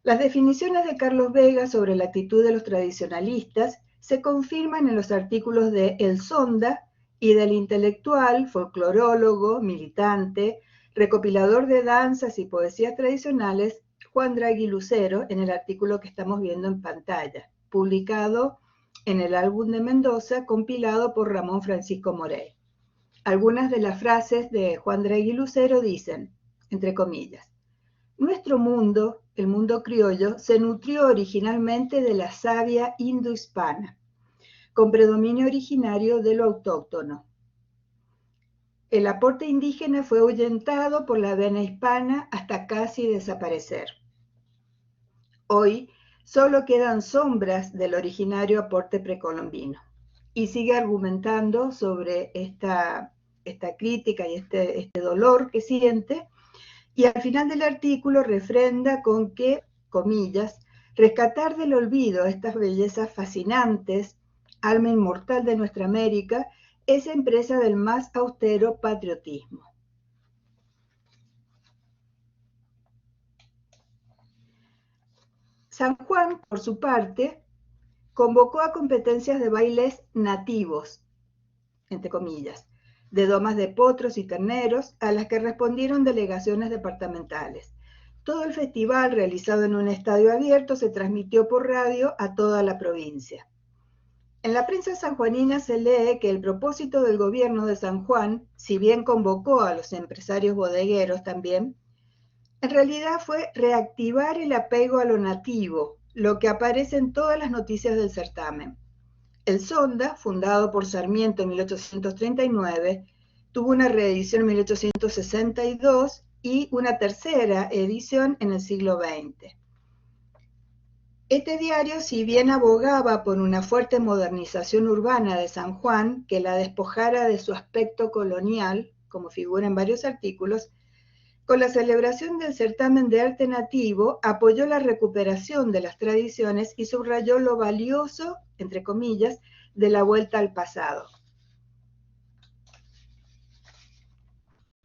Las definiciones de Carlos Vega sobre la actitud de los tradicionalistas se confirman en los artículos de El Sonda y del intelectual, folclorólogo, militante, recopilador de danzas y poesías tradicionales, Juan Draghi Lucero, en el artículo que estamos viendo en pantalla, publicado en el álbum de Mendoza, compilado por Ramón Francisco Morey. Algunas de las frases de Juan Draghi Lucero dicen, entre comillas, nuestro mundo, el mundo criollo, se nutrió originalmente de la savia indohispana, con predominio originario de lo autóctono. El aporte indígena fue ahuyentado por la vena hispana hasta casi desaparecer. Hoy solo quedan sombras del originario aporte precolombino. Y sigue argumentando sobre esta crítica y este dolor que siente, y al final del artículo refrenda con que, comillas, rescatar del olvido estas bellezas fascinantes, alma inmortal de nuestra América, es empresa del más austero patriotismo. San Juan, por su parte, convocó a competencias de bailes nativos, entre comillas, de domas de potros y terneros, a las que respondieron delegaciones departamentales. Todo el festival, realizado en un estadio abierto, se transmitió por radio a toda la provincia. En la prensa sanjuanina se lee que el propósito del gobierno de San Juan, si bien convocó a los empresarios bodegueros también, en realidad fue reactivar el apego a lo nativo, lo que aparece en todas las noticias del certamen. El Sonda, fundado por Sarmiento en 1839, tuvo una reedición en 1862 y una tercera edición en el siglo XX. Este diario, si bien abogaba por una fuerte modernización urbana de San Juan, que la despojara de su aspecto colonial, como figura en varios artículos, con la celebración del certamen de arte nativo, apoyó la recuperación de las tradiciones y subrayó lo valioso, entre comillas, de la vuelta al pasado.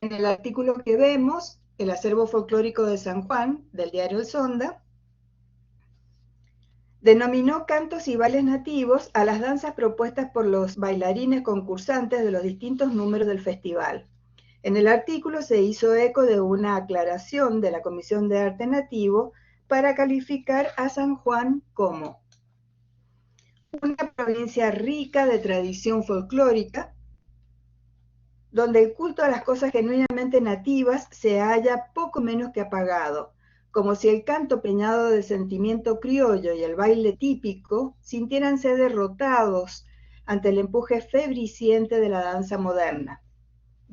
En el artículo que vemos, el acervo folclórico de San Juan, del diario El Sonda, denominó cantos y bailes nativos a las danzas propuestas por los bailarines concursantes de los distintos números del festival. En el artículo se hizo eco de una aclaración de la Comisión de Arte Nativo para calificar a San Juan como una provincia rica de tradición folclórica, donde el culto a las cosas genuinamente nativas se halla poco menos que apagado, como si el canto peñado de sentimiento criollo y el baile típico sintiéranse derrotados ante el empuje febriciente de la danza moderna.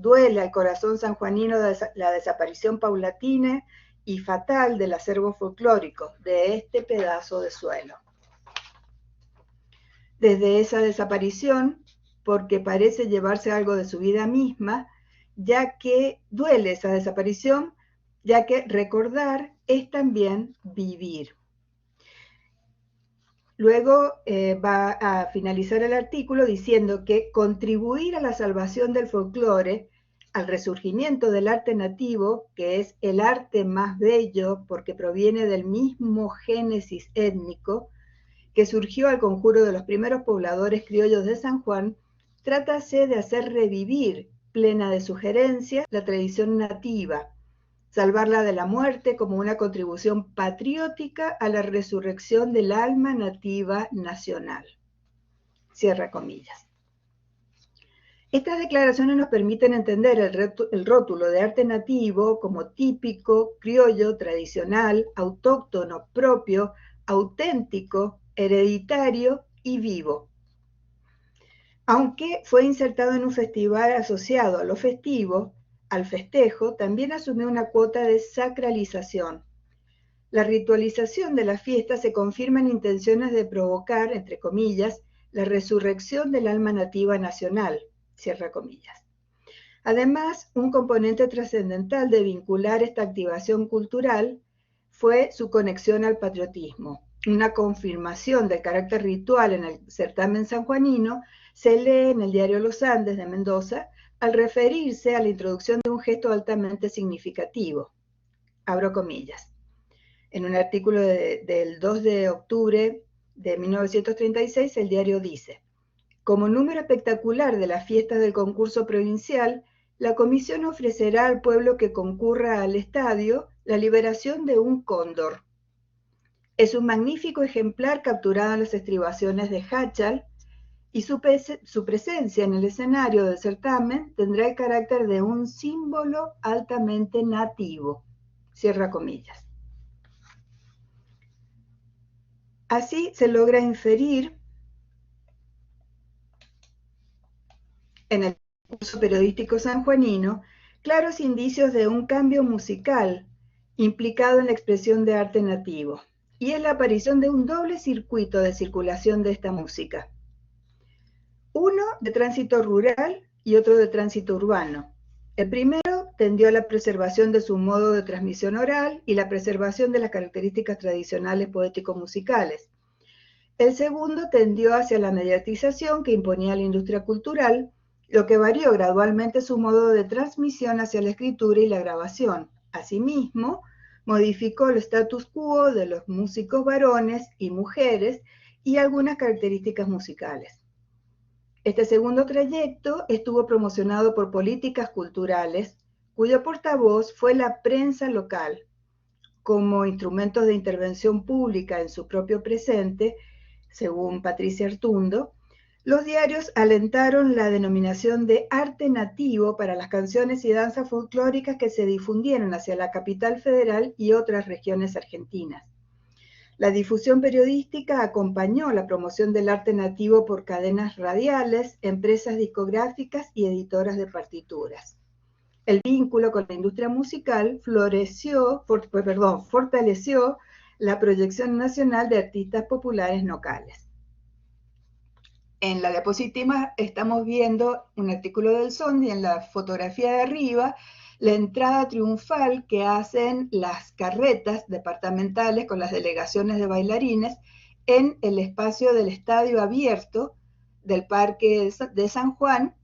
Duele al corazón sanjuanino la desaparición paulatina y fatal del acervo folclórico de este pedazo de suelo. Desde esa desaparición, porque parece llevarse algo de su vida misma, ya que duele esa desaparición, ya que recordar es también vivir. Luego va a finalizar el artículo diciendo que contribuir a la salvación del folclore, al resurgimiento del arte nativo, que es el arte más bello porque proviene del mismo génesis étnico, que surgió al conjuro de los primeros pobladores criollos de San Juan, trátase de hacer revivir, plena de sugerencia, la tradición nativa, salvarla de la muerte como una contribución patriótica a la resurrección del alma nativa nacional. Cierra comillas. Estas declaraciones nos permiten entender el rótulo de arte nativo como típico, criollo, tradicional, autóctono, propio, auténtico, hereditario y vivo. Aunque fue insertado en un festival asociado a lo festivo, al festejo, también asumió una cuota de sacralización. La ritualización de la fiesta se confirma en intenciones de provocar, entre comillas, la resurrección del alma nativa nacional, cierra comillas. Además, un componente trascendental de vincular esta activación cultural fue su conexión al patriotismo. Una confirmación del carácter ritual en el certamen sanjuanino se lee en el diario Los Andes de Mendoza al referirse a la introducción de un gesto altamente significativo. Abro comillas. En un artículo del 2 de octubre de 1936, el diario dice: como número espectacular de las fiestas del concurso provincial, la comisión ofrecerá al pueblo que concurra al estadio la liberación de un cóndor. Es un magnífico ejemplar capturado en las estribaciones de Háchal y su presencia en el escenario del certamen tendrá el carácter de un símbolo altamente nativo. Cierra comillas. Así se logra inferir en el curso periodístico sanjuanino claros indicios de un cambio musical implicado en la expresión de arte nativo, y es la aparición de un doble circuito de circulación de esta música. Uno de tránsito rural y otro de tránsito urbano. El primero tendió a la preservación de su modo de transmisión oral y la preservación de las características tradicionales poético-musicales. El segundo tendió hacia la mediatización que imponía la industria cultural, lo que varió gradualmente su modo de transmisión hacia la escritura y la grabación. Asimismo, modificó el status quo de los músicos varones y mujeres y algunas características musicales. Este segundo trayecto estuvo promocionado por políticas culturales, cuyo portavoz fue la prensa local, como instrumentos de intervención pública en su propio presente. Según Patricia Artundo, los diarios alentaron la denominación de arte nativo para las canciones y danzas folclóricas que se difundieron hacia la capital federal y otras regiones argentinas. La difusión periodística acompañó la promoción del arte nativo por cadenas radiales, empresas discográficas y editoras de partituras. El vínculo con la industria musical fortaleció la proyección nacional de artistas populares locales. En la diapositiva estamos viendo un artículo del Sondi, en la fotografía de arriba, la entrada triunfal que hacen las carretas departamentales con las delegaciones de bailarines en el espacio del estadio abierto del Parque de San Juan,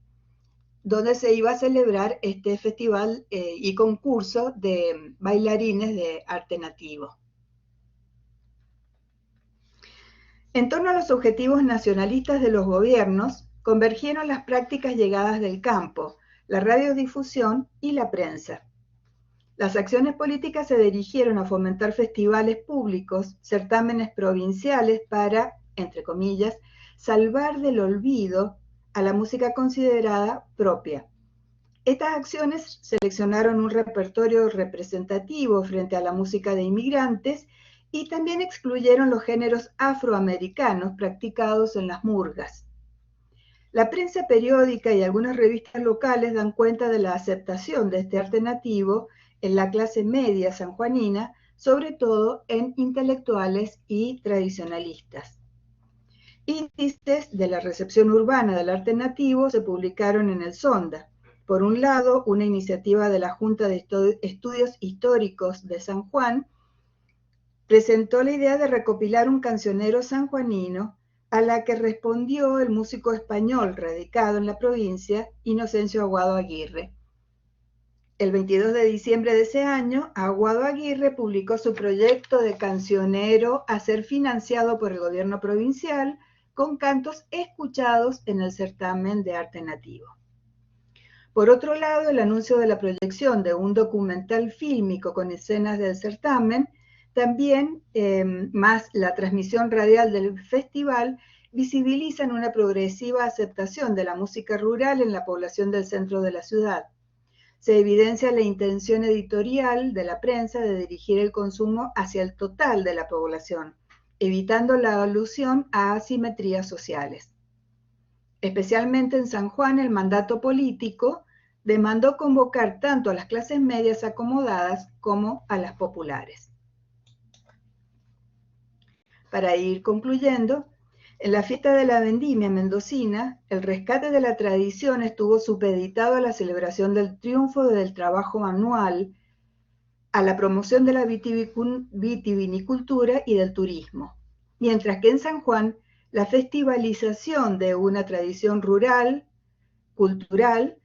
donde se iba a celebrar este festival y concurso de bailarines de arte nativo. En torno a los objetivos nacionalistas de los gobiernos, convergieron las prácticas llegadas del campo, la radiodifusión y la prensa. Las acciones políticas se dirigieron a fomentar festivales públicos, certámenes provinciales para, entre comillas, salvar del olvido a la música considerada propia. Estas acciones seleccionaron un repertorio representativo frente a la música de inmigrantes y también excluyeron los géneros afroamericanos practicados en las murgas. La prensa periódica y algunas revistas locales dan cuenta de la aceptación de este arte nativo en la clase media sanjuanina, sobre todo en intelectuales y tradicionalistas. Índices de la recepción urbana del arte nativo se publicaron en el Sonda. Por un lado, una iniciativa de la Junta de Estudios Históricos de San Juan presentó la idea de recopilar un cancionero sanjuanino, a la que respondió el músico español radicado en la provincia, Inocencio Aguado Aguirre. El 22 de diciembre de ese año, Aguado Aguirre publicó su proyecto de cancionero a ser financiado por el gobierno provincial, con cantos escuchados en el certamen de arte nativo. Por otro lado, el anuncio de la proyección de un documental fílmico con escenas del certamen, también más la transmisión radial del festival, visibilizan una progresiva aceptación de la música rural en la población del centro de la ciudad. Se evidencia la intención editorial de la prensa de dirigir el consumo hacia el total de la población, evitando la alusión a asimetrías sociales. Especialmente en San Juan, el mandato político demandó convocar tanto a las clases medias acomodadas como a las populares. Para ir concluyendo, en la fiesta de la vendimia mendocina, el rescate de la tradición estuvo supeditado a la celebración del triunfo del trabajo manual, a la promoción de la vitivinicultura y del turismo, mientras que en San Juan, la festivalización de una tradición rural, cultural,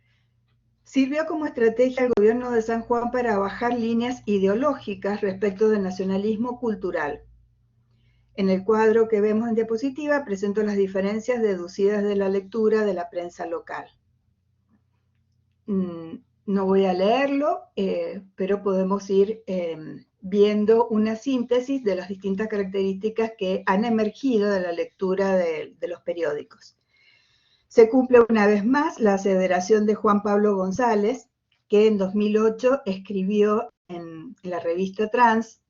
sirvió como estrategia al gobierno de San Juan para bajar líneas ideológicas respecto del nacionalismo cultural. En el cuadro que vemos en diapositiva presento las diferencias deducidas de la lectura de la prensa local. No voy a leerlo, pero podemos ir viendo una síntesis de las distintas características que han emergido de la lectura de los periódicos. Se cumple una vez más la aseveración de Juan Pablo González, que en 2008 escribió en la revista Trans,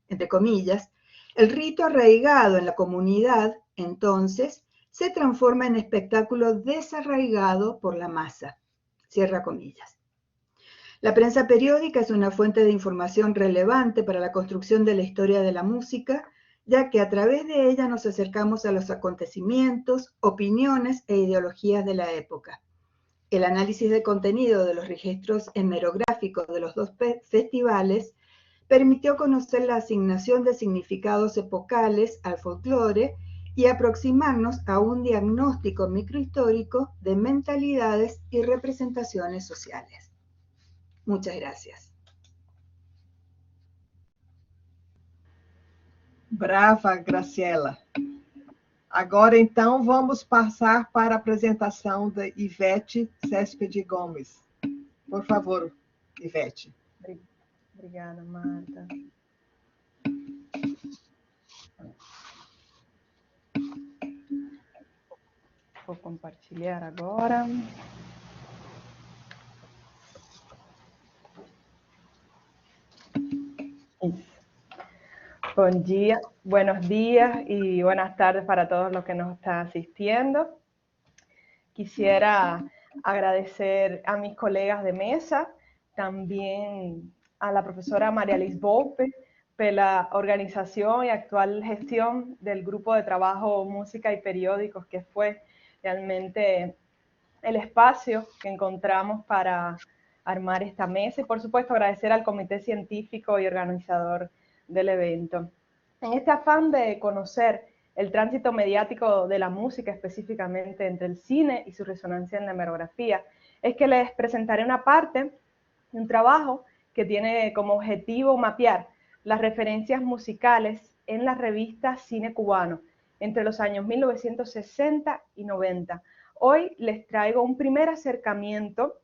entre comillas, el rito arraigado en la comunidad, entonces, se transforma en espectáculo desarraigado por la masa, cierra comillas. La prensa periódica es una fuente de información relevante para la construcción de la historia de la música, ya que a través de ella nos acercamos a los acontecimientos, opiniones e ideologías de la época. El análisis de contenido de los registros hemerográficos de los dos festivales permitió conocer la asignación de significados epocales al folclore y aproximarnos a un diagnóstico microhistórico de mentalidades y representaciones sociales. Muchas gracias. Brava, Graciela. Agora, então, vamos passar para a apresentação da Ivete Céspede Gomes. Por favor, Ivete. Obrigada, Marta. Vou compartilhar agora. Buen día, buenos días y buenas tardes para todos los que nos están asistiendo. Quisiera agradecer a mis colegas de mesa, también a la profesora María Liz Volpe, por la organización y actual gestión del grupo de trabajo Música y Periódicos, que fue realmente el espacio que encontramos para armar esta mesa, y por supuesto agradecer al comité científico y organizador del evento. En este afán de conocer el tránsito mediático de la música, específicamente entre el cine y su resonancia en la hemerografía, es que les presentaré una parte de un trabajo que tiene como objetivo mapear las referencias musicales en la revista Cine Cubano entre los años 1960 y 90. Hoy les traigo un primer acercamiento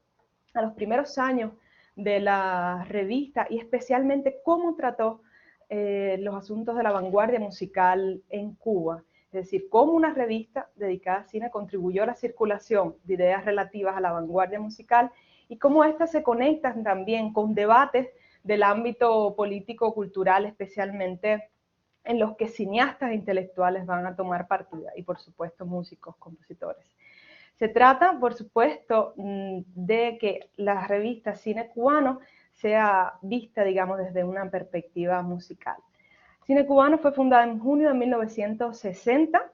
a los primeros años de la revista y especialmente cómo trató los asuntos de la vanguardia musical en Cuba. Es decir, cómo una revista dedicada a cine contribuyó a la circulación de ideas relativas a la vanguardia musical y cómo éstas se conectan también con debates del ámbito político-cultural, especialmente en los que cineastas e intelectuales van a tomar partida y, por supuesto, músicos, compositores. Se trata, por supuesto, de que la revista Cine Cubano sea vista, digamos, desde una perspectiva musical. Cine Cubano fue fundada en junio de 1960,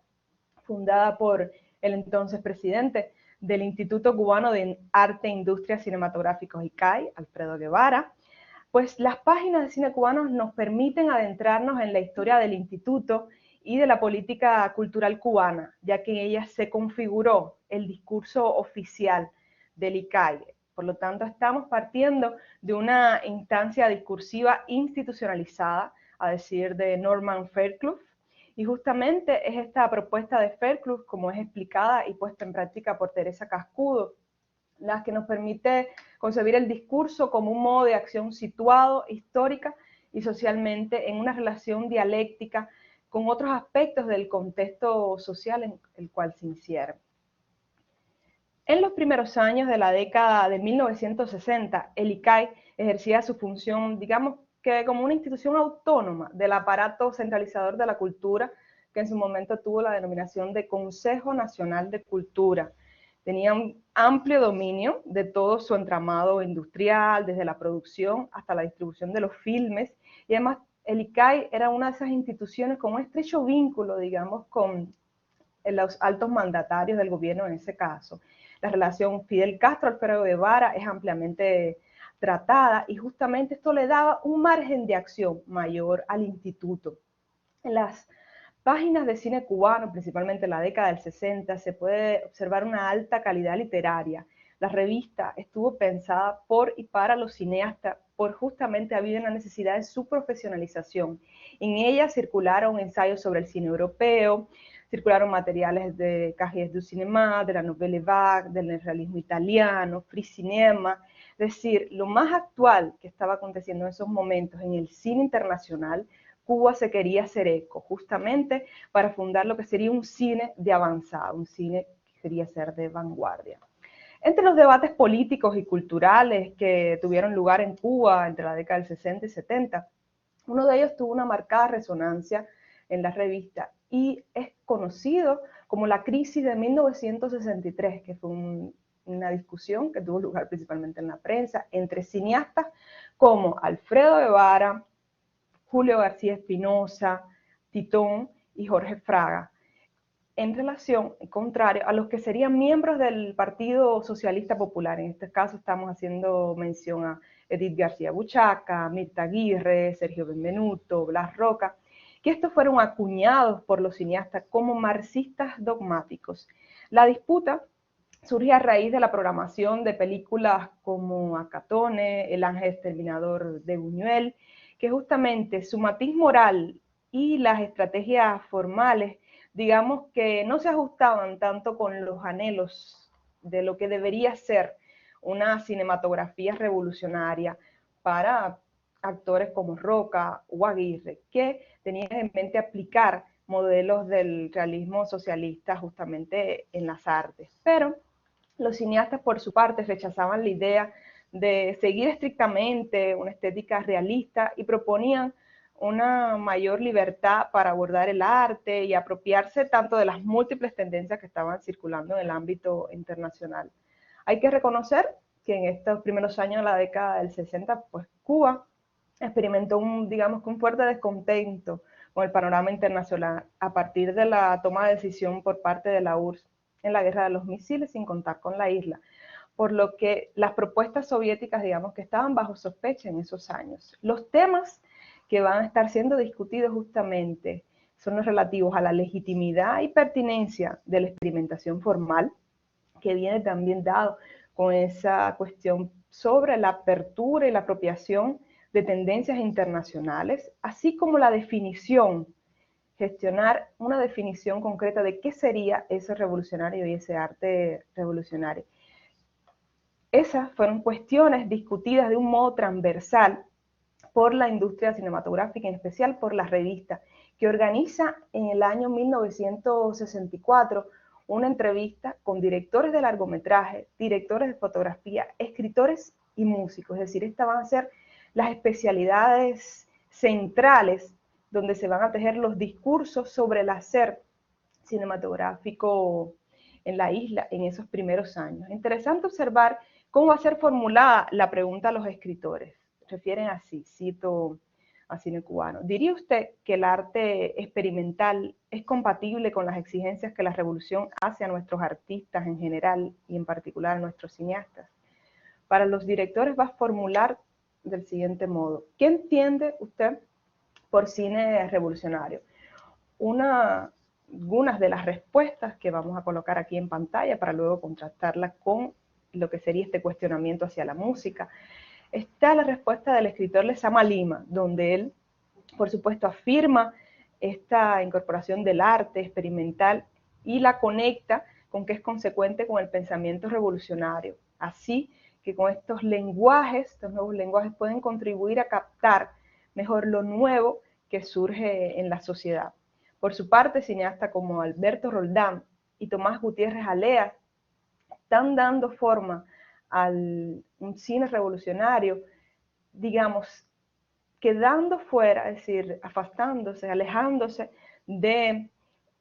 fundada por el entonces presidente del Instituto Cubano de Arte e Industrias Cinematográficos, ICAI, Alfredo Guevara. Pues las páginas de Cine Cubano nos permiten adentrarnos en la historia del instituto y de la política cultural cubana, ya que en ella se configuró el discurso oficial del ICAI. Por lo tanto, estamos partiendo de una instancia discursiva institucionalizada, a decir de Norman Fairclough, y justamente es esta propuesta de Fairclough, como es explicada y puesta en práctica por Teresa Cascudo, la que nos permite concebir el discurso como un modo de acción situado histórica y socialmente en una relación dialéctica con otros aspectos del contexto social en el cual se iniciaron. En los primeros años de la década de 1960, el ICAI ejercía su función, digamos que como una institución autónoma del aparato centralizador de la cultura, que en su momento tuvo la denominación de Consejo Nacional de Cultura. Tenía un amplio dominio de todo su entramado industrial, desde la producción hasta la distribución de los filmes, y además el ICAI era una de esas instituciones con un estrecho vínculo, digamos, con los altos mandatarios del gobierno en ese caso. La relación Fidel Castro-Alfredo Guevara es ampliamente tratada y justamente esto le daba un margen de acción mayor al instituto. En las páginas de cine cubano, principalmente en la década del 60, se puede observar una alta calidad literaria. La revista estuvo pensada por y para los cineastas, por justamente había una necesidad de su profesionalización. En ella circularon ensayos sobre el cine europeo, circularon materiales de Cahiers du Cinéma, de la Nouvelle Vague, del realismo italiano, Free Cinema, es decir, lo más actual que estaba aconteciendo en esos momentos en el cine internacional. Cuba se quería hacer eco, justamente para fundar lo que sería un cine de avanzada, un cine que quería ser de vanguardia. Entre los debates políticos y culturales que tuvieron lugar en Cuba entre la década del 60 y 70, uno de ellos tuvo una marcada resonancia en la revista y es conocido como la crisis de 1963, que fue una discusión que tuvo lugar principalmente en la prensa entre cineastas como Alfredo Guevara, Julio García Espinosa, Titón y Jorge Fraga, en relación, en contrario, a los que serían miembros del Partido Socialista Popular. En este caso estamos haciendo mención a Edith García Buchaca, Mirta Aguirre, Sergio Benvenuto, Blas Roca, que estos fueron acuñados por los cineastas como marxistas dogmáticos. La disputa surge a raíz de la programación de películas como Acatone, El Ángel Exterminador de Buñuel, que justamente su matiz moral y las estrategias formales, digamos que no se ajustaban tanto con los anhelos de lo que debería ser una cinematografía revolucionaria para actores como Roca o Aguirre, que tenían en mente aplicar modelos del realismo socialista justamente en las artes. Pero los cineastas, por su parte, rechazaban la idea de seguir estrictamente una estética realista y proponían una mayor libertad para abordar el arte y apropiarse tanto de las múltiples tendencias que estaban circulando en el ámbito internacional. Hay que reconocer que en estos primeros años de la década del 60, pues Cuba experimentó digamos, un fuerte descontento con el panorama internacional a partir de la toma de decisión por parte de la URSS en la guerra de los misiles, sin contar con la isla, por lo que las propuestas soviéticas, digamos, que estaban bajo sospecha en esos años. Los temas que van a estar siendo discutidos justamente son los relativos a la legitimidad y pertinencia de la experimentación formal, que viene también dado con esa cuestión sobre la apertura y la apropiación de tendencias internacionales, así como la definición, gestionar una definición concreta de qué sería ese revolucionario y ese arte revolucionario. Esas fueron cuestiones discutidas de un modo transversal por la industria cinematográfica, en especial por la revista, que organiza en el año 1964 una entrevista con directores de largometraje, directores de fotografía, escritores y músicos. Es decir, estas van a ser las especialidades centrales donde se van a tejer los discursos sobre el hacer cinematográfico en la isla en esos primeros años. Interesante observar cómo va a ser formulada la pregunta a los escritores. Refieren así, cito a Cine Cubano. ¿Diría usted que el arte experimental es compatible con las exigencias que la revolución hace a nuestros artistas en general y en particular a nuestros cineastas? Para los directores va a formular del siguiente modo. ¿Qué entiende usted por cine revolucionario? Algunas de las respuestas que vamos a colocar aquí en pantalla para luego contrastarlas con lo que sería este cuestionamiento hacia la música. Está la respuesta del escritor Lezama Lima, donde él, por supuesto, afirma esta incorporación del arte experimental y la conecta con que es consecuente con el pensamiento revolucionario. Así que con estos nuevos lenguajes pueden contribuir a captar mejor lo nuevo que surge en la sociedad. Por su parte, cineastas como Alberto Roldán y Tomás Gutiérrez Alea están dando forma a un cine revolucionario, digamos, quedando fuera, es decir, afastándose, alejándose de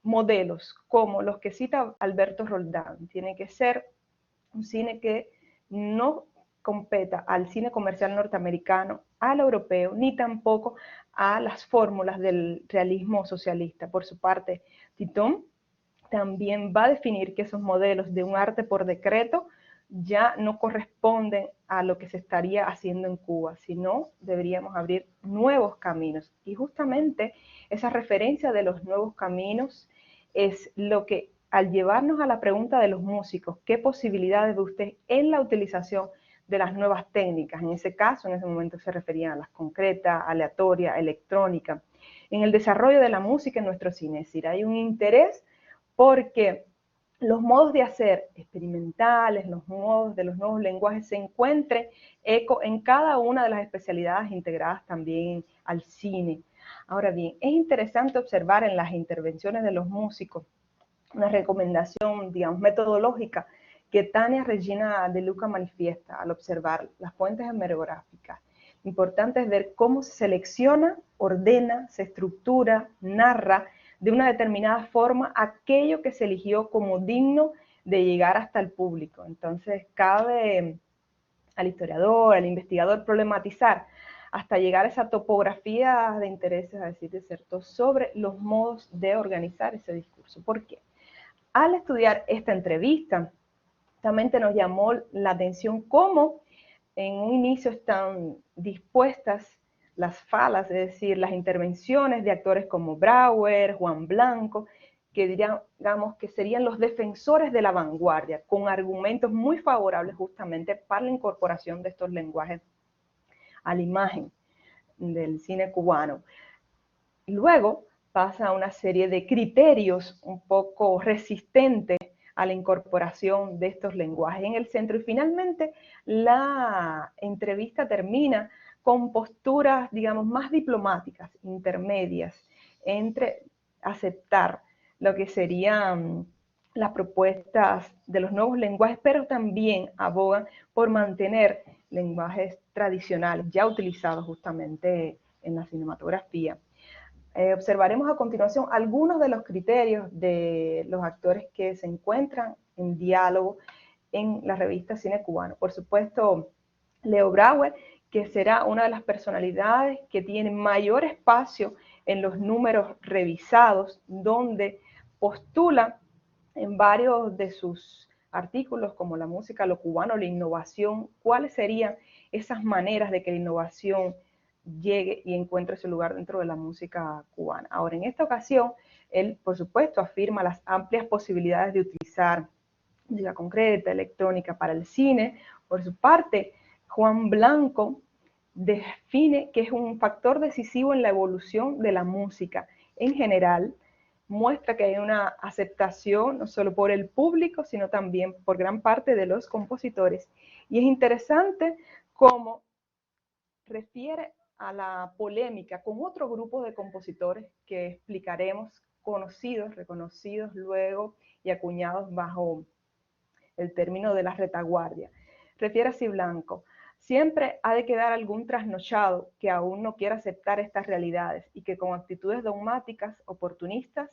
modelos como los que cita Alberto Roldán. Tiene que ser un cine que no competa al cine comercial norteamericano, al europeo, ni tampoco a las fórmulas del realismo socialista. Por su parte, Titón también va a definir que esos modelos de un arte por decreto ya no corresponden a lo que se estaría haciendo en Cuba, sino deberíamos abrir nuevos caminos. Y justamente esa referencia de los nuevos caminos es lo que, al llevarnos a la pregunta de los músicos, ¿qué posibilidades ve usted en la utilización de las nuevas técnicas? En ese caso, en ese momento se referían a las concretas, aleatoria, electrónica. En el desarrollo de la música en nuestro cine, es decir, hay un interés porque los modos de hacer experimentales, los modos de los nuevos lenguajes se encuentren eco en cada una de las especialidades integradas también al cine. Ahora bien, es interesante observar en las intervenciones de los músicos una recomendación, digamos, metodológica que Tania Regina de Luca manifiesta al observar las fuentes hemerográficas. Importante es ver cómo se selecciona, ordena, se estructura, narra de una determinada forma aquello que se eligió como digno de llegar hasta el público. Entonces cabe al historiador, al investigador problematizar hasta llegar a esa topografía de intereses, a decir, de cierto, sobre los modos de organizar ese discurso. ¿Por qué? Al estudiar esta entrevista, también nos llamó la atención cómo en un inicio están dispuestas las falas, es decir, las intervenciones de actores como Brauer, Juan Blanco, que digamos que serían los defensores de la vanguardia, con argumentos muy favorables justamente para la incorporación de estos lenguajes a la imagen del cine cubano. Luego pasa a una serie de criterios un poco resistentes a la incorporación de estos lenguajes en el centro, y finalmente la entrevista termina con posturas, digamos, más diplomáticas, intermedias, entre aceptar lo que serían las propuestas de los nuevos lenguajes, pero también abogan por mantener lenguajes tradicionales ya utilizados justamente en la cinematografía. Observaremos a continuación algunos de los criterios de los actores que se encuentran en diálogo en la revista Cine Cubano. Por supuesto, Leo Brauer, que será una de las personalidades que tiene mayor espacio en los números revisados, donde postula en varios de sus artículos, como la música, lo cubano, la innovación, cuáles serían esas maneras de que la innovación llegue y encuentre su lugar dentro de la música cubana. Ahora, en esta ocasión, él, por supuesto, afirma las amplias posibilidades de utilizar música concreta, electrónica para el cine. Por su parte, Juan Blanco define que es un factor decisivo en la evolución de la música en general, muestra que hay una aceptación no solo por el público, sino también por gran parte de los compositores. Y es interesante cómo refiere a la polémica con otro grupo de compositores que explicaremos, conocidos, reconocidos luego y acuñados bajo el término de la retaguardia. Refiere así Blanco: siempre ha de quedar algún trasnochado que aún no quiera aceptar estas realidades y que con actitudes dogmáticas, oportunistas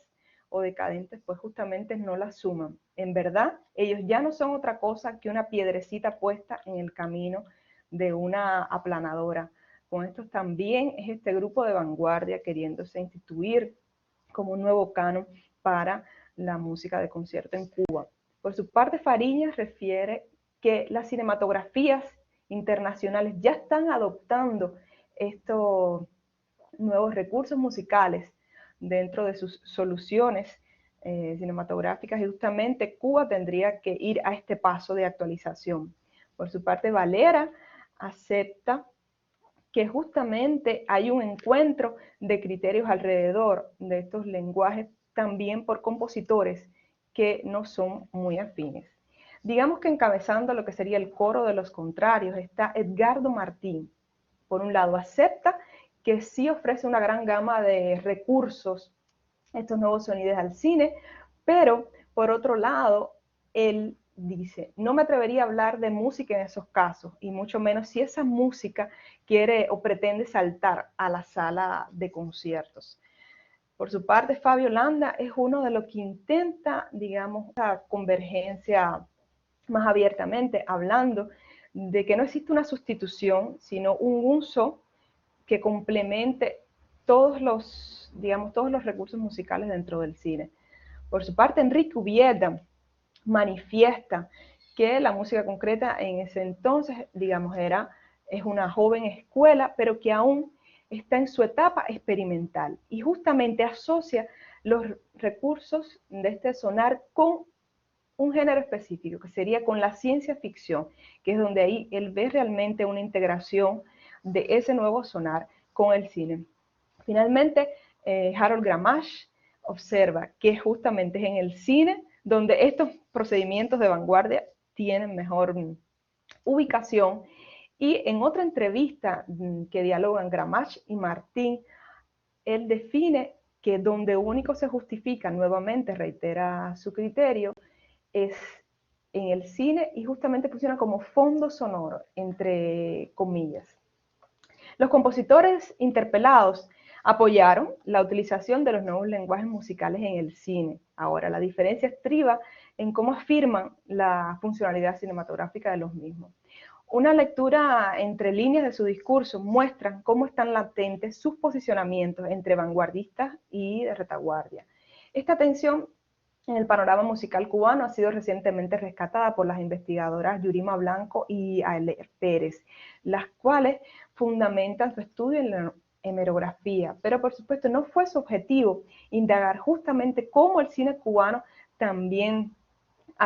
o decadentes, pues justamente no las suman. En verdad, ellos ya no son otra cosa que una piedrecita puesta en el camino de una aplanadora. Con esto también es este grupo de vanguardia queriéndose instituir como un nuevo canon para la música de concierto en Cuba. Por su parte, Fariñas refiere que las cinematografías internacionales ya están adoptando estos nuevos recursos musicales dentro de sus soluciones cinematográficas, y justamente Cuba tendría que ir a este paso de actualización. Por su parte, Valera acepta que justamente hay un encuentro de criterios alrededor de estos lenguajes, también por compositores que no son muy afines. Digamos que encabezando lo que sería el coro de los contrarios está Edgardo Martín. Por un lado, acepta que sí ofrece una gran gama de recursos estos nuevos sonidos al cine, pero por otro lado, él dice: no me atrevería a hablar de música en esos casos, y mucho menos si esa música quiere o pretende saltar a la sala de conciertos. Por su parte, Fabio Landa es uno de los que intenta, digamos, esa convergencia más abiertamente, hablando de que no existe una sustitución, sino un uso que complemente todos los, digamos, todos los recursos musicales dentro del cine. Por su parte, Enrique Ubieda manifiesta que la música concreta en ese entonces, digamos, es una joven escuela, pero que aún está en su etapa experimental y justamente asocia los recursos de este sonar con un género específico, que sería con la ciencia ficción, que es donde ahí él ve realmente una integración de ese nuevo sonar con el cine. Finalmente, Harold Gramach observa que justamente es en el cine donde estos procedimientos de vanguardia tienen mejor ubicación. Y en otra entrevista que dialogan Gramach y Martín, él define que donde único se justifica, nuevamente reitera su criterio, es en el cine y justamente funciona como fondo sonoro, entre comillas. Los compositores interpelados apoyaron la utilización de los nuevos lenguajes musicales en el cine. Ahora, la diferencia estriba en cómo afirman la funcionalidad cinematográfica de los mismos. Una lectura entre líneas de su discurso muestra cómo están latentes sus posicionamientos entre vanguardistas y de retaguardia. Esta tensión en el panorama musical cubano ha sido recientemente rescatada por las investigadoras Yurima Blanco y Aeler Pérez, las cuales fundamentan su estudio en la hemerografía, pero por supuesto no fue su objetivo indagar justamente cómo el cine cubano también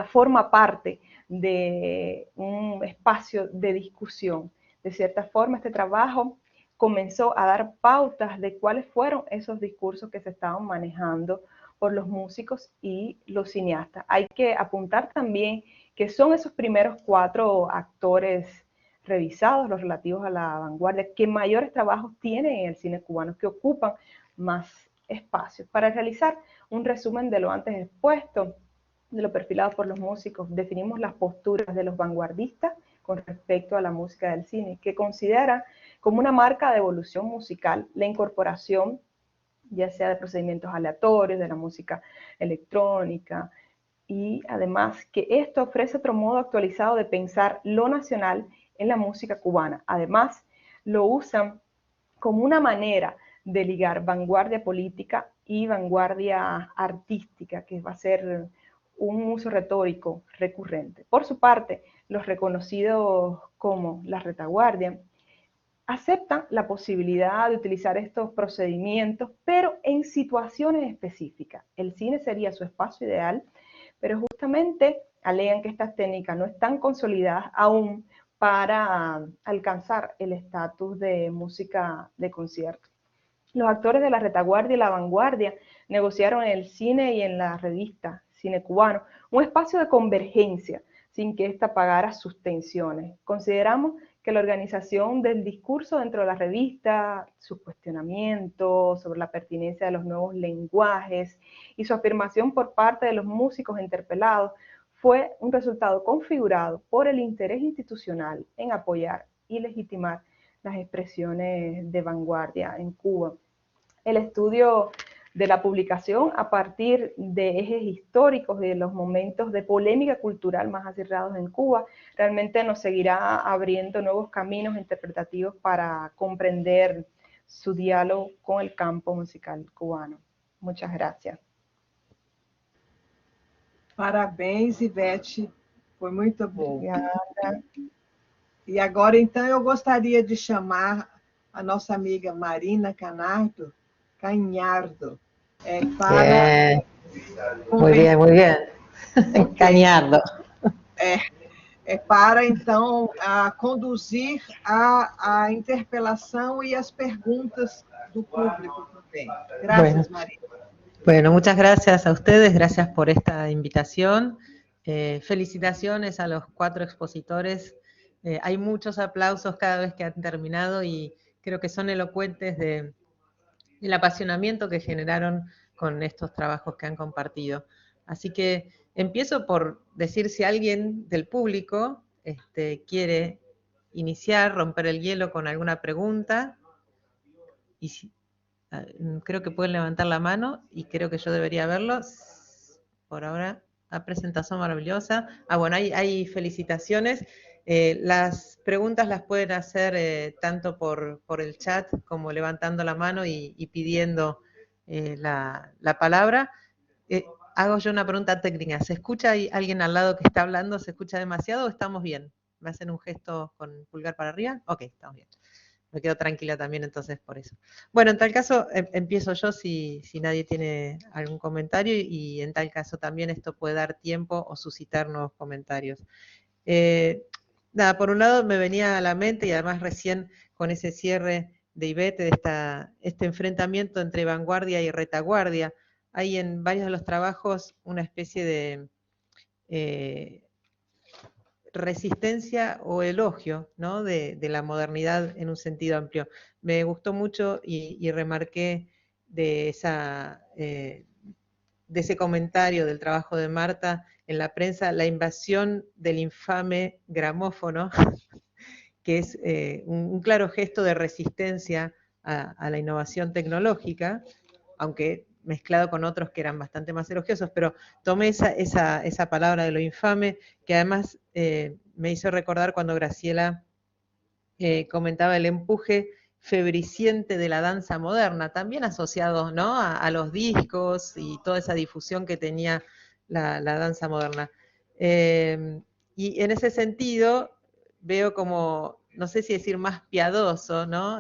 forma parte de un espacio de discusión. De cierta forma, este trabajo comenzó a dar pautas de cuáles fueron esos discursos que se estaban manejando por los músicos y los cineastas. Hay que apuntar también que son esos primeros 4 actores revisados, los relativos a la vanguardia, que mayores trabajos tienen en el cine cubano, que ocupan más espacios. Para realizar un resumen de lo antes expuesto, de lo perfilado por los músicos, definimos las posturas de los vanguardistas con respecto a la música del cine, que considera como una marca de evolución musical la incorporación ya sea de procedimientos aleatorios, de la música electrónica, y además que esto ofrece otro modo actualizado de pensar lo nacional en la música cubana. Además, lo usan como una manera de ligar vanguardia política y vanguardia artística, que va a ser un uso retórico recurrente. Por su parte, los reconocidos como la retaguardia aceptan la posibilidad de utilizar estos procedimientos, pero en situaciones específicas. El cine sería su espacio ideal, pero justamente alegan que estas técnicas no están consolidadas aún para alcanzar el estatus de música de concierto. Los actores de la retaguardia y la vanguardia negociaron en el cine y en la revista Cine Cubano un espacio de convergencia sin que ésta pagara sus tensiones. Consideramos que la organización del discurso dentro de la revista, sus cuestionamientos sobre la pertinencia de los nuevos lenguajes y su afirmación por parte de los músicos interpelados fue un resultado configurado por el interés institucional en apoyar y legitimar las expresiones de vanguardia en Cuba. El estudio de la publicación a partir de ejes históricos y de los momentos de polémica cultural más acerrados en Cuba, realmente nos seguirá abriendo nuevos caminos interpretativos para comprender su diálogo con el campo musical cubano. Muchas gracias. Parabéns, Ivete, foi muito bom. Obrigada. E agora, então, eu gostaria de chamar a nossa amiga Marina Canardo, Cañardo, para... Muy bien, muy bien. Cañardo. Para, então, conduzir a interpelação e as perguntas do público também. Gracias, Marina. Bueno, muchas gracias a ustedes, gracias por esta invitación. Felicitaciones a los 4 expositores. Hay muchos aplausos cada vez que han terminado y creo que son elocuentes del apasionamiento que generaron con estos trabajos que han compartido. Así que empiezo por decir si alguien del público quiere iniciar, romper el hielo con alguna pregunta. Y creo que pueden levantar la mano y creo que yo debería verlo. Por ahora, la presentación maravillosa. Bueno, hay felicitaciones. Las preguntas las pueden hacer tanto por el chat como levantando la mano y pidiendo la palabra. Hago yo una pregunta técnica. ¿Se escucha ahí alguien al lado que está hablando? ¿Se escucha demasiado o estamos bien? ¿Me hacen un gesto con pulgar para arriba? Ok, estamos bien. Me quedo tranquila también entonces por eso. Bueno, en tal caso empiezo yo si nadie tiene algún comentario y en tal caso también esto puede dar tiempo o suscitar nuevos comentarios. Nada, por un lado me venía a la mente y además recién con ese cierre de Ivette, de este enfrentamiento entre vanguardia y retaguardia, hay en varios de los trabajos una especie de resistencia o elogio, ¿no? de la modernidad en un sentido amplio. Me gustó mucho y remarqué de ese comentario del trabajo de Marta en la prensa, la invasión del infame gramófono, que es un claro gesto de resistencia a la innovación tecnológica, aunque mezclado con otros que eran bastante más elogiosos, pero tomé esa palabra de lo infame, que además me hizo recordar cuando Graciela comentaba el empuje febriciente de la danza moderna, también asociado, ¿no? a los discos y toda esa difusión que tenía la danza moderna. Y en ese sentido veo como, no sé si decir más piadoso, ¿no?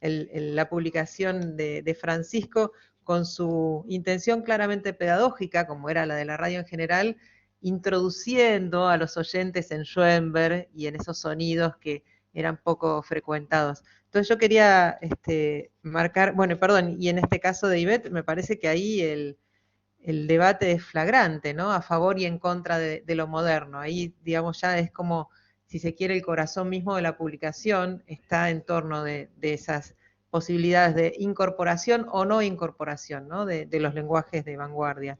La publicación de Francisco con su intención claramente pedagógica, como era la de la radio en general, introduciendo a los oyentes en Schoenberg y en esos sonidos que eran poco frecuentados. Entonces yo quería marcar, bueno, perdón, y en este caso de Ivette, me parece que ahí el debate es flagrante, ¿no? A favor y en contra de lo moderno. Ahí, digamos, ya es como, si se quiere, el corazón mismo de la publicación está en torno de esas posibilidades de incorporación o no incorporación, ¿no? de los lenguajes de vanguardia.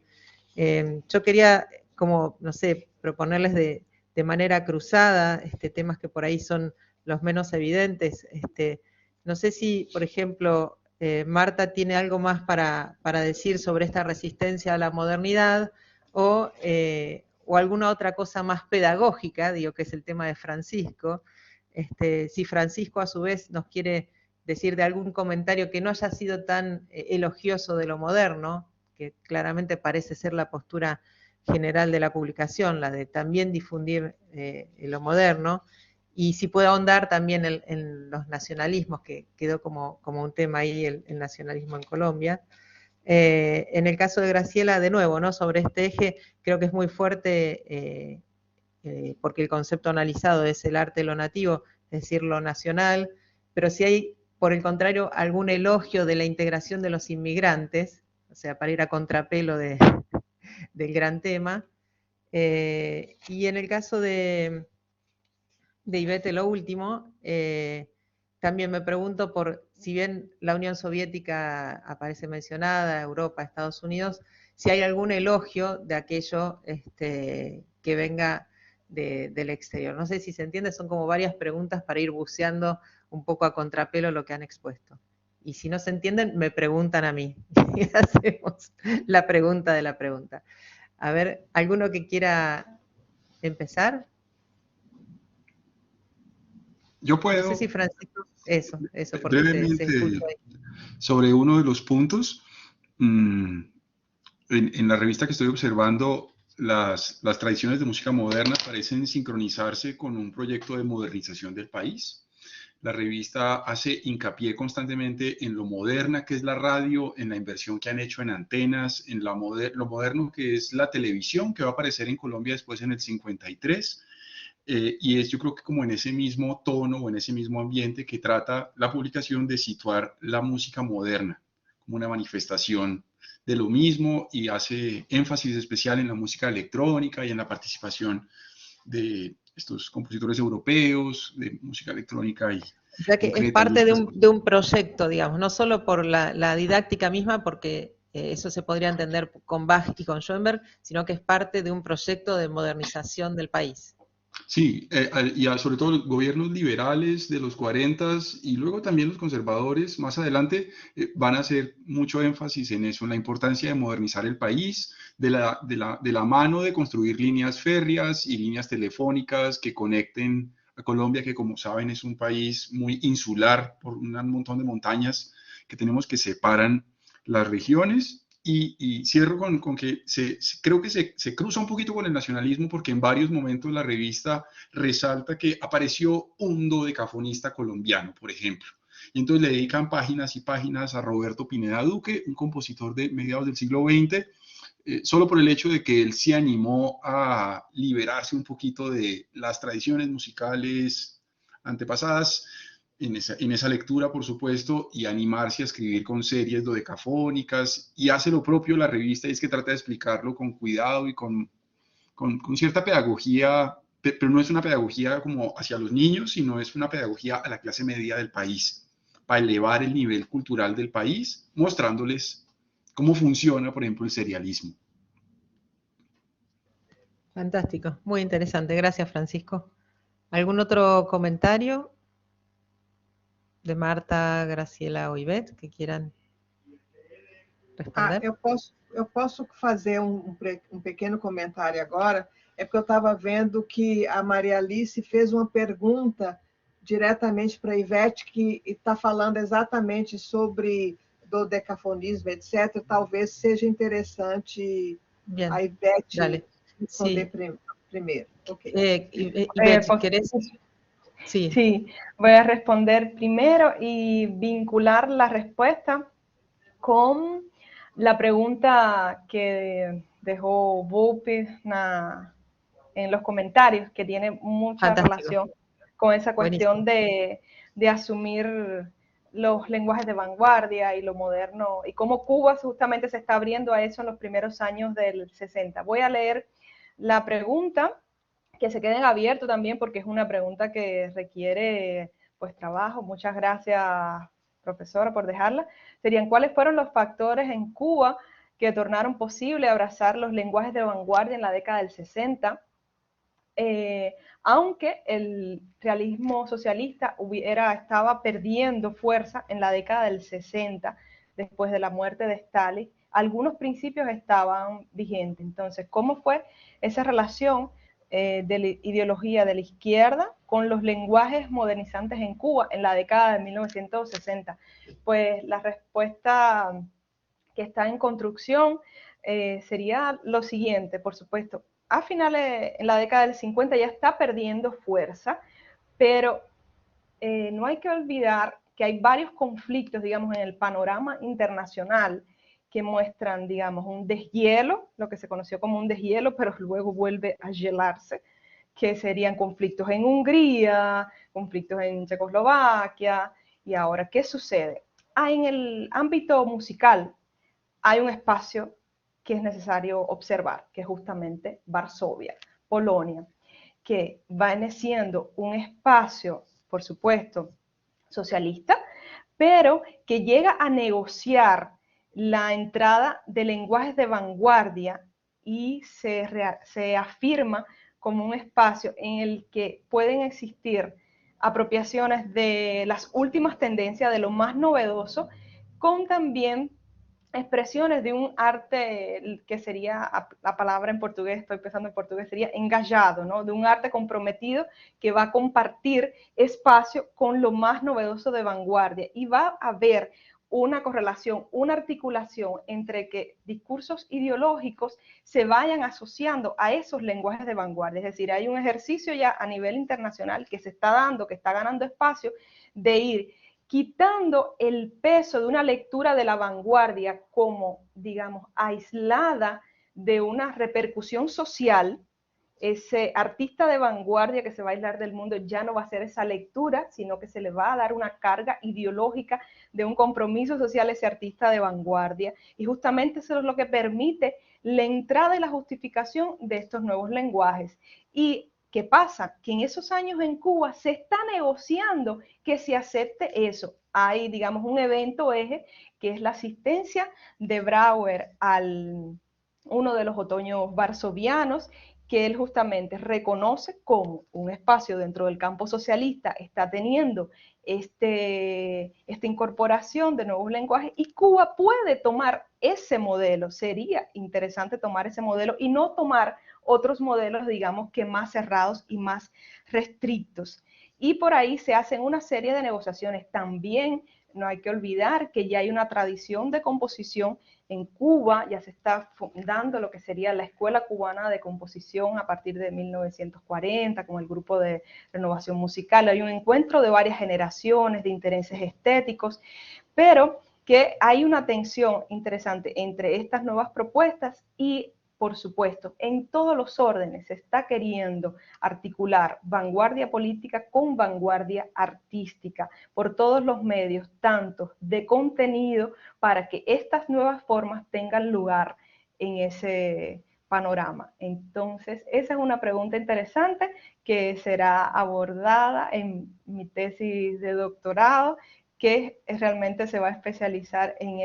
Yo quería, como, no sé, proponerles de manera cruzada temas que por ahí son los menos evidentes. No sé si, por ejemplo, Marta tiene algo más para decir sobre esta resistencia a la modernidad o alguna otra cosa más pedagógica, digo, que es el tema de Francisco. Si Francisco a su vez nos quiere decir de algún comentario que no haya sido tan elogioso de lo moderno, que claramente parece ser la postura general de la publicación, la de también difundir lo moderno, y si puede ahondar también en los nacionalismos, que quedó como un tema ahí el nacionalismo en Colombia. En el caso de Graciela, de nuevo, ¿no? Sobre este eje, creo que es muy fuerte, porque el concepto analizado es el arte de lo nativo, es decir, lo nacional, pero si hay, por el contrario, algún elogio de la integración de los inmigrantes, o sea, para ir a contrapelo del gran tema. Y en el caso de Ivette, lo último, también me pregunto por, si bien la Unión Soviética aparece mencionada, Europa, Estados Unidos, si hay algún elogio de aquello que venga del exterior. No sé si se entiende, son como varias preguntas para ir buceando un poco a contrapelo lo que han expuesto. Y si no se entienden, me preguntan a mí. Y hacemos la pregunta de la pregunta. A ver, ¿alguno que quiera empezar? Yo puedo. No sé si Francisco, eso, porque brevemente, se escucha ahí. Sobre uno de los puntos. En la revista que estoy observando, las tradiciones de música moderna parecen sincronizarse con un proyecto de modernización del país. La revista hace hincapié constantemente en lo moderna que es la radio, en la inversión que han hecho en antenas, en lo moderno que es la televisión, que va a aparecer en Colombia después en el 53. Y es, yo creo que como en ese mismo tono o en ese mismo ambiente que trata la publicación de situar la música moderna como una manifestación de lo mismo, y hace énfasis especial en la música electrónica y en la participación de estos compositores europeos de música electrónica. O sea que es parte de un proyecto, digamos, no solo por la didáctica misma, porque eso se podría entender con Bach y con Schoenberg, sino que es parte de un proyecto de modernización del país. Sí, sobre todo los gobiernos liberales de los 40 y luego también los conservadores más adelante van a hacer mucho énfasis en eso, en la importancia de modernizar el país, de la mano de construir líneas férreas y líneas telefónicas que conecten a Colombia, que como saben es un país muy insular por un montón de montañas que tenemos que separan las regiones. Y cierro con que creo que se cruza un poquito con el nacionalismo porque en varios momentos la revista resalta que apareció un dodecafonista colombiano, por ejemplo. Y entonces le dedican páginas y páginas a Roberto Pineda Duque, un compositor de mediados del siglo XX, solo por el hecho de que él se animó a liberarse un poquito de las tradiciones musicales antepasadas en esa lectura, por supuesto, y animarse a escribir con series dodecafónicas, y hace lo propio la revista, y es que trata de explicarlo con cuidado y con cierta pedagogía, pero no es una pedagogía como hacia los niños, sino es una pedagogía a la clase media del país, para elevar el nivel cultural del país, mostrándoles cómo funciona, por ejemplo, el serialismo. Fantástico, muy interesante. Gracias, Francisco. ¿Algún otro comentario de Marta, Graciela o Ivette que quieran responder? Eu posso fazer um pequeno comentário agora, é porque eu estava vendo que a Maria Alice fez uma pergunta diretamente para a Ivete, que está falando exatamente sobre dodecafonismo, etc. Talvez seja interessante Bien, a Ivete dale. responder Sí. primeiro. Okay. Ivette, ¿querés? Sí. Sí, voy a responder primero y vincular la respuesta con la pregunta que dejó Volpe en los comentarios, que tiene mucha Fantástico. relación con esa cuestión de asumir los lenguajes de vanguardia y lo moderno, y cómo Cuba justamente se está abriendo a eso en los primeros años del 60. Voy a leer la pregunta, que se queden abiertos también, porque es una pregunta que requiere pues trabajo. Muchas gracias, profesora, por dejarla. Serían: ¿cuáles fueron los factores en Cuba que tornaron posible abrazar los lenguajes de vanguardia en la década del 60? Aunque el realismo socialista estaba perdiendo fuerza en la década del 60, después de la muerte de Stalin, algunos principios estaban vigentes. Entonces, ¿cómo fue esa relación de la ideología de la izquierda con los lenguajes modernizantes en Cuba en la década de 1960? Pues la respuesta que está en construcción sería lo siguiente: por supuesto, a finales, en la década del 50 ya está perdiendo fuerza, pero no hay que olvidar que hay varios conflictos, digamos, en el panorama internacional que muestran, digamos, un deshielo, lo que se conoció como un deshielo, pero luego vuelve a hielarse, que serían conflictos en Hungría, conflictos en Checoslovaquia. Y ahora, ¿qué sucede? En el ámbito musical hay un espacio que es necesario observar, que es justamente Varsovia, Polonia, que viene siendo un espacio, por supuesto, socialista, pero que llega a negociar la entrada de lenguajes de vanguardia y se afirma como un espacio en el que pueden existir apropiaciones de las últimas tendencias, de lo más novedoso, con también expresiones de un arte que sería, la palabra en portugués, estoy pensando en portugués, sería engajado, ¿no? De un arte comprometido que va a compartir espacio con lo más novedoso de vanguardia, y va a haber una correlación, una articulación entre que discursos ideológicos se vayan asociando a esos lenguajes de vanguardia. Es decir, hay un ejercicio ya a nivel internacional que se está dando, que está ganando espacio, de ir quitando el peso de una lectura de la vanguardia como, digamos, aislada de una repercusión social. Ese artista de vanguardia que se va a aislar del mundo ya no va a ser esa lectura, sino que se le va a dar una carga ideológica de un compromiso social a ese artista de vanguardia. Y justamente eso es lo que permite la entrada y la justificación de estos nuevos lenguajes. Y ¿qué pasa? Que en esos años en Cuba se está negociando que se acepte eso. Hay, digamos, un evento eje, que es la asistencia de Brauer al uno de los otoños varsovianos, que él justamente reconoce cómo un espacio dentro del campo socialista está teniendo esta incorporación de nuevos lenguajes y Cuba puede tomar ese modelo. Sería interesante tomar ese modelo y no tomar otros modelos, digamos, que más cerrados y más restrictos. Y por ahí se hacen una serie de negociaciones. También no hay que olvidar que ya hay una tradición de composición en Cuba, ya se está fundando lo que sería la Escuela Cubana de Composición a partir de 1940, con el grupo de renovación musical. Hay un encuentro de varias generaciones, de intereses estéticos, pero que hay una tensión interesante entre estas nuevas propuestas y, por supuesto, en todos los órdenes se está queriendo articular vanguardia política con vanguardia artística por todos los medios, tanto de contenido, para que estas nuevas formas tengan lugar en ese panorama. Entonces, esa es una pregunta interesante que será abordada en mi tesis de doctorado, que realmente se va a especializar en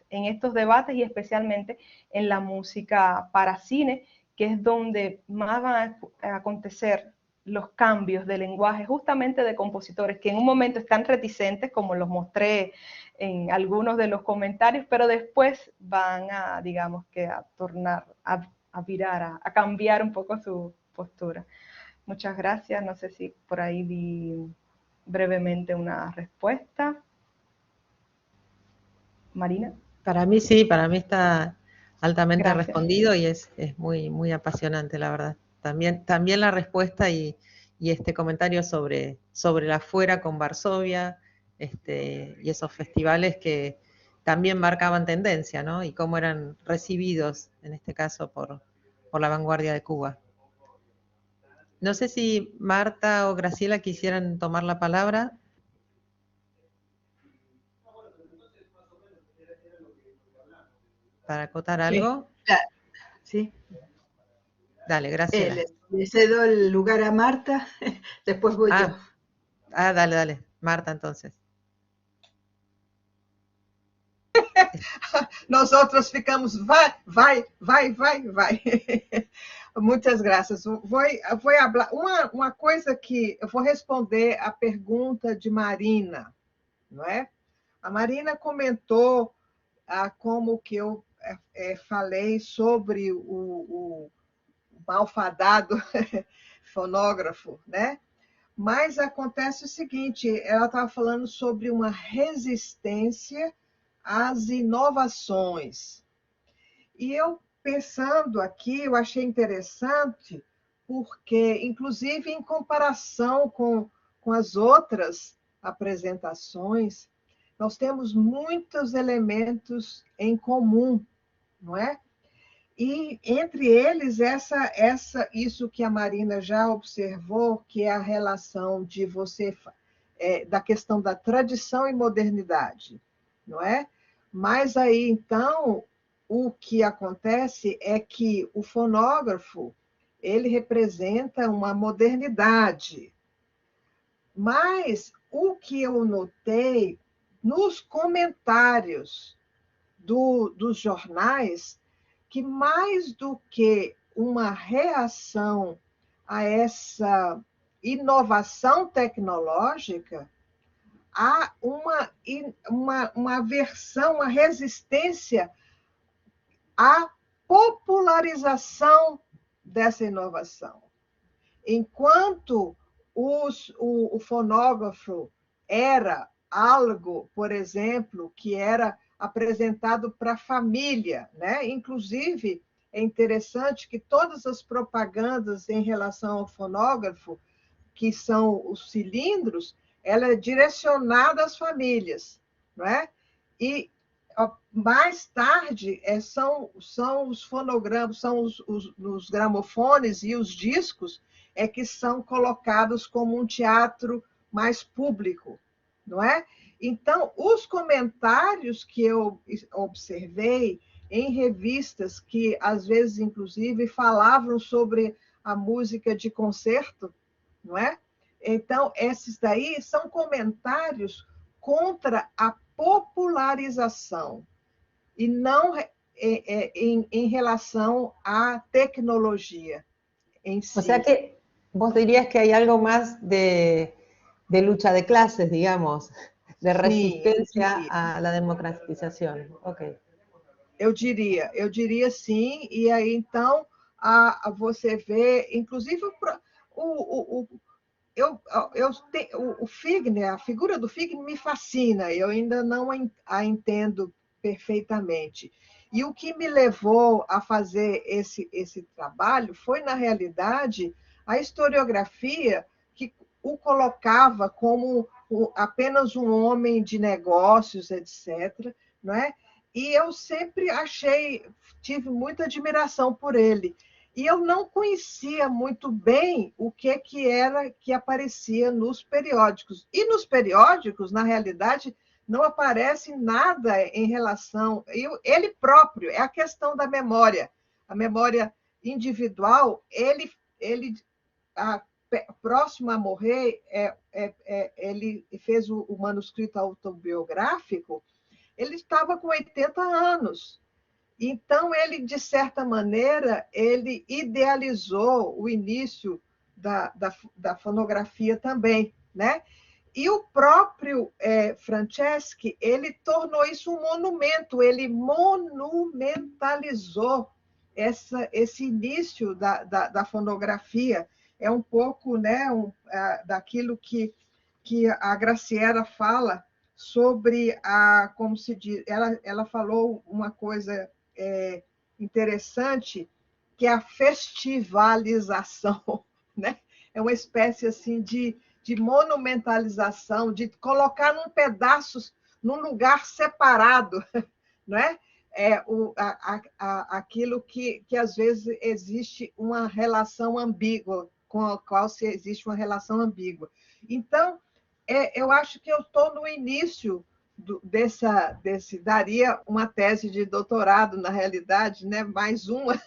estos debates y especialmente en la música para cine, que es donde más van a acontecer los cambios de lenguaje justamente de compositores que en un momento están reticentes, como los mostré en algunos de los comentarios, pero después van a, digamos que a tornar, a virar, a cambiar un poco su postura. Muchas gracias, no sé si por ahí vi brevemente una respuesta. Marina. Para mí sí, para mí está altamente Gracias. respondido y es muy, muy apasionante, la verdad. También la respuesta y este comentario sobre la Fuera con Varsovia, y esos festivales que también marcaban tendencia, ¿no? Y cómo eran recibidos, en este caso, por la vanguardia de Cuba. No sé si Marta o Graciela quisieran tomar la palabra. ¿Para acotar algo? Sí. Dale, Graciela. Le cedo el lugar a Marta, después voy yo. Dale. Marta, entonces. Nós outros ficamos, vai. Muitas graças. Vou falar uma coisa que eu vou responder a pergunta de Marina, não é? A Marina comentou como que eu falei sobre o malfadado fonógrafo, né? Mas acontece o seguinte, ela estava falando sobre uma resistência às inovações. E eu, pensando aqui, eu achei interessante, porque, inclusive, em comparação com as outras apresentações, nós temos muitos elementos em comum, não é? E entre eles, isso que a Marina já observou, que é a relação de da questão da tradição e modernidade, não é? Mas aí, então, o que acontece é que o fonógrafo, ele representa uma modernidade. Mas o que eu notei nos comentários dos jornais, que mais do que uma reação a essa inovação tecnológica, há uma aversão, uma resistência à popularização dessa inovação. Enquanto o fonógrafo era algo, por exemplo, que era apresentado para a família, né? Inclusive, é interessante que todas as propagandas em relação ao fonógrafo, que são os cilindros, ela é direcionada às famílias, não é? E mais tarde são os fonogramas, são os gramofones e os discos que são colocados como um teatro mais público, não é? Então, os comentários que eu observei em revistas que, às vezes, inclusive, falavam sobre a música de concerto, não é? Então, esses daí são comentários contra a popularização e não em relação à tecnologia, em si. O sea que vos dirías que hay algo más de lucha de clases, digamos, de resistencia a la democratização. Ok. Eu diria sim, e aí então você vê, inclusive o Figner, a figura do Figner me fascina, eu ainda não a entendo perfeitamente. E o que me levou a fazer esse trabalho foi, na realidade, a historiografia que o colocava como apenas um homem de negócios, etc., não é? E eu sempre tive muita admiração por ele. E eu não conhecia muito bem o que era que aparecia nos periódicos. E nos periódicos, na realidade, não aparece nada em relação... Ele próprio, é a questão da memória. A memória individual, próximo a morrer, ele fez o manuscrito autobiográfico, ele estava com 80 anos. Então, ele, de certa maneira, ele idealizou o início da fonografia também, né? E o próprio Franceschi, ele tornou isso um monumento, ele monumentalizou esse início da fonografia. É um pouco, né, daquilo que a Graciela fala sobre como se diz, ela falou uma coisa interessante, que é a festivalização, né? É uma espécie assim de monumentalização, de colocar num lugar separado, não é? Aquilo que às vezes existe uma relação ambígua, com a qual se existe uma relação ambígua. Então, eu acho que eu estou no início daria uma tese de doutorado, na realidade, né? Mais uma,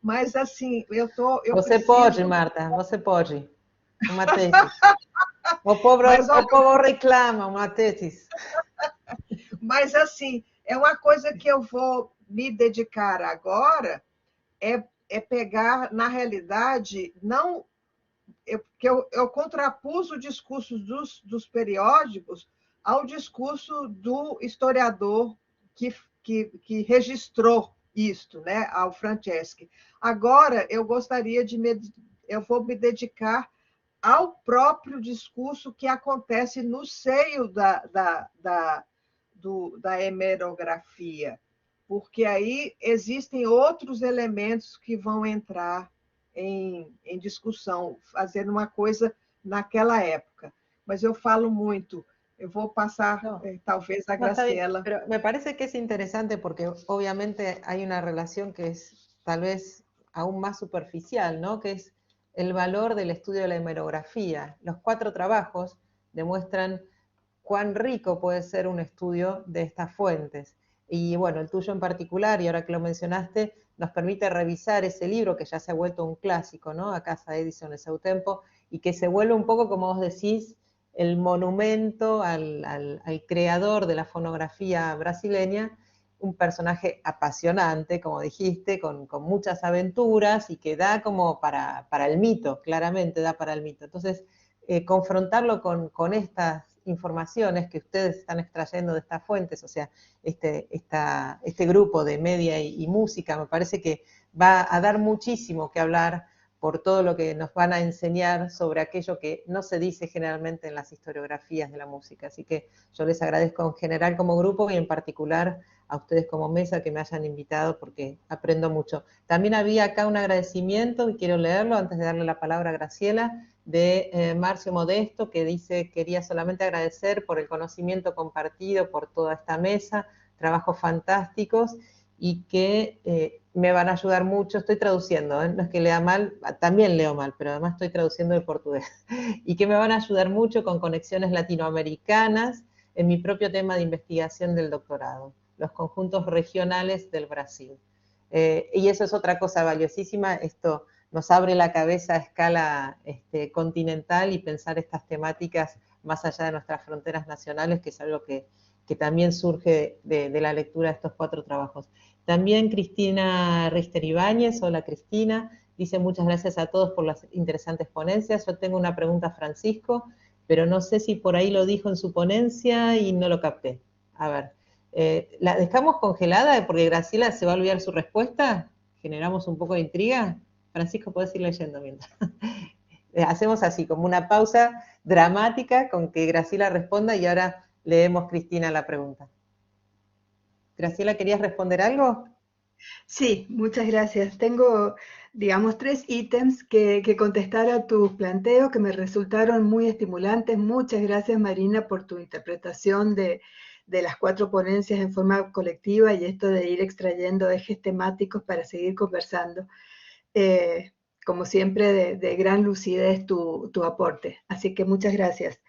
mas assim, Você pode, Marta, você pode. Uma tese. O povo reclama uma tese. Mas, assim, é uma coisa que eu vou me dedicar agora, é pegar, na realidade, não... Porque eu contrapus o discurso dos periódicos ao discurso do historiador que registrou isto, né, ao Franceschi. Agora, eu vou me dedicar ao próprio discurso que acontece no seio da hemerografia, porque aí existem outros elementos que vão entrar em discussão, fazendo uma coisa naquela época. Mas eu falo muito, eu vou passar, talvez, a Graciela. Pero me parece que es interesante porque obviamente hay una relación que es tal vez aún más superficial, ¿no? Que es el valor del estudio de la hemerografía. Los 4 trabajos demuestran cuán rico puede ser un estudio de estas fuentes. Y bueno, el tuyo en particular, y ahora que lo mencionaste, nos permite revisar ese libro que ya se ha vuelto un clásico, ¿no? A Casa Edison de seu tempo, y que se vuelve un poco, como vos decís, el monumento al creador de la fonografía brasileña, un personaje apasionante, como dijiste, con muchas aventuras y que da como para el mito, claramente da para el mito. Entonces, confrontarlo con estas informaciones que ustedes están extrayendo de estas fuentes, o sea, este grupo de media y música, me parece que va a dar muchísimo que hablar por todo lo que nos van a enseñar sobre aquello que no se dice generalmente en las historiografías de la música. Así que yo les agradezco en general como grupo y en particular a ustedes como mesa que me hayan invitado porque aprendo mucho. También había acá un agradecimiento, y quiero leerlo antes de darle la palabra a Graciela, de Marcio Modesto, que dice: quería solamente agradecer por el conocimiento compartido, por toda esta mesa, trabajos fantásticos, y que me van a ayudar mucho. Estoy traduciendo, no es que lea mal, también leo mal, pero además estoy traduciendo del portugués, y que me van a ayudar mucho con conexiones latinoamericanas en mi propio tema de investigación del doctorado, los conjuntos regionales del Brasil. Y eso es otra cosa valiosísima, esto nos abre la cabeza a escala continental y pensar estas temáticas más allá de nuestras fronteras nacionales, que es algo que también surge de la lectura de estos 4 trabajos. También Cristina Richter Ibáñez, hola Cristina, Dice muchas gracias a todos por las interesantes ponencias. Yo tengo una pregunta a Francisco, pero no sé si por ahí lo dijo en su ponencia y no lo capté. A ver, ¿la dejamos congelada porque Graciela se va a olvidar su respuesta? ¿Generamos un poco de intriga? Francisco, puedes ir leyendo mientras. Hacemos así, como una pausa dramática con que Graciela responda y ahora leemos, Cristina, la pregunta. Graciela, ¿querías responder algo? Sí, muchas gracias. Tengo, digamos, 3 ítems que contestar a tus planteos que me resultaron muy estimulantes. Muchas gracias, Marina, por tu interpretación de las 4 ponencias en forma colectiva y esto de ir extrayendo ejes temáticos para seguir conversando. Como siempre, de gran lucidez tu aporte. Así que muchas gracias.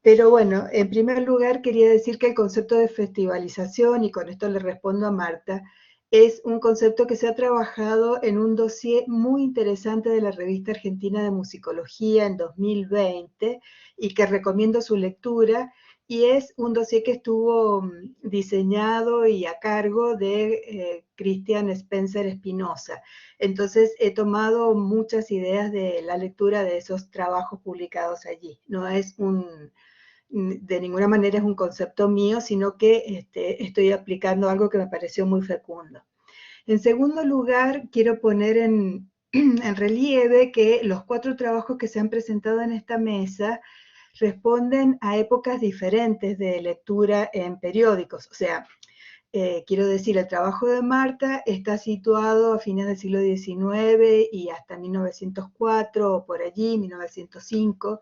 Pero bueno, en primer lugar quería decir que el concepto de festivalización, y con esto le respondo a Marta, es un concepto que se ha trabajado en un dossier muy interesante de la Revista Argentina de Musicología en 2020 y que recomiendo su lectura, y es un dossier que estuvo diseñado y a cargo de Cristian Spencer Espinosa. Entonces he tomado muchas ideas de la lectura de esos trabajos publicados allí. No es de ninguna manera es un concepto mío, sino que estoy aplicando algo que me pareció muy fecundo. En segundo lugar, quiero poner en relieve que los 4 trabajos que se han presentado en esta mesa responden a épocas diferentes de lectura en periódicos. O sea, quiero decir, el trabajo de Marta está situado a fines del siglo XIX y hasta 1904 o por allí, 1905.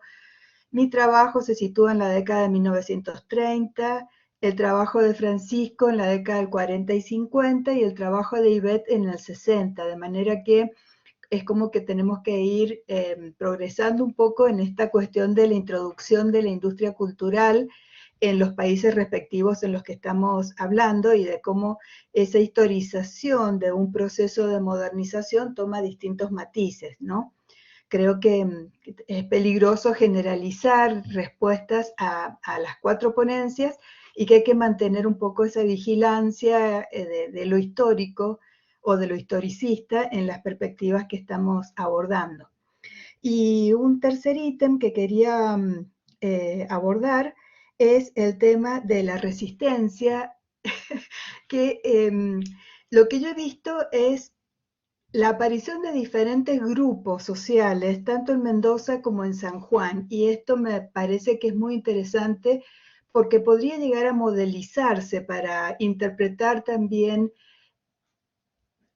Mi trabajo se sitúa en la década de 1930, el trabajo de Francisco en la década del 40 y 50 y el trabajo de Ivette en el 60, de manera que es como que tenemos que ir progresando un poco en esta cuestión de la introducción de la industria cultural en los países respectivos en los que estamos hablando y de cómo esa historización de un proceso de modernización toma distintos matices, ¿no? Creo que es peligroso generalizar respuestas a las 4 ponencias y que hay que mantener un poco esa vigilancia de lo histórico o de lo historicista en las perspectivas que estamos abordando. Y un tercer ítem que quería abordar es el tema de la resistencia, que lo que yo he visto es la aparición de diferentes grupos sociales, tanto en Mendoza como en San Juan, y esto me parece que es muy interesante porque podría llegar a modelizarse para interpretar también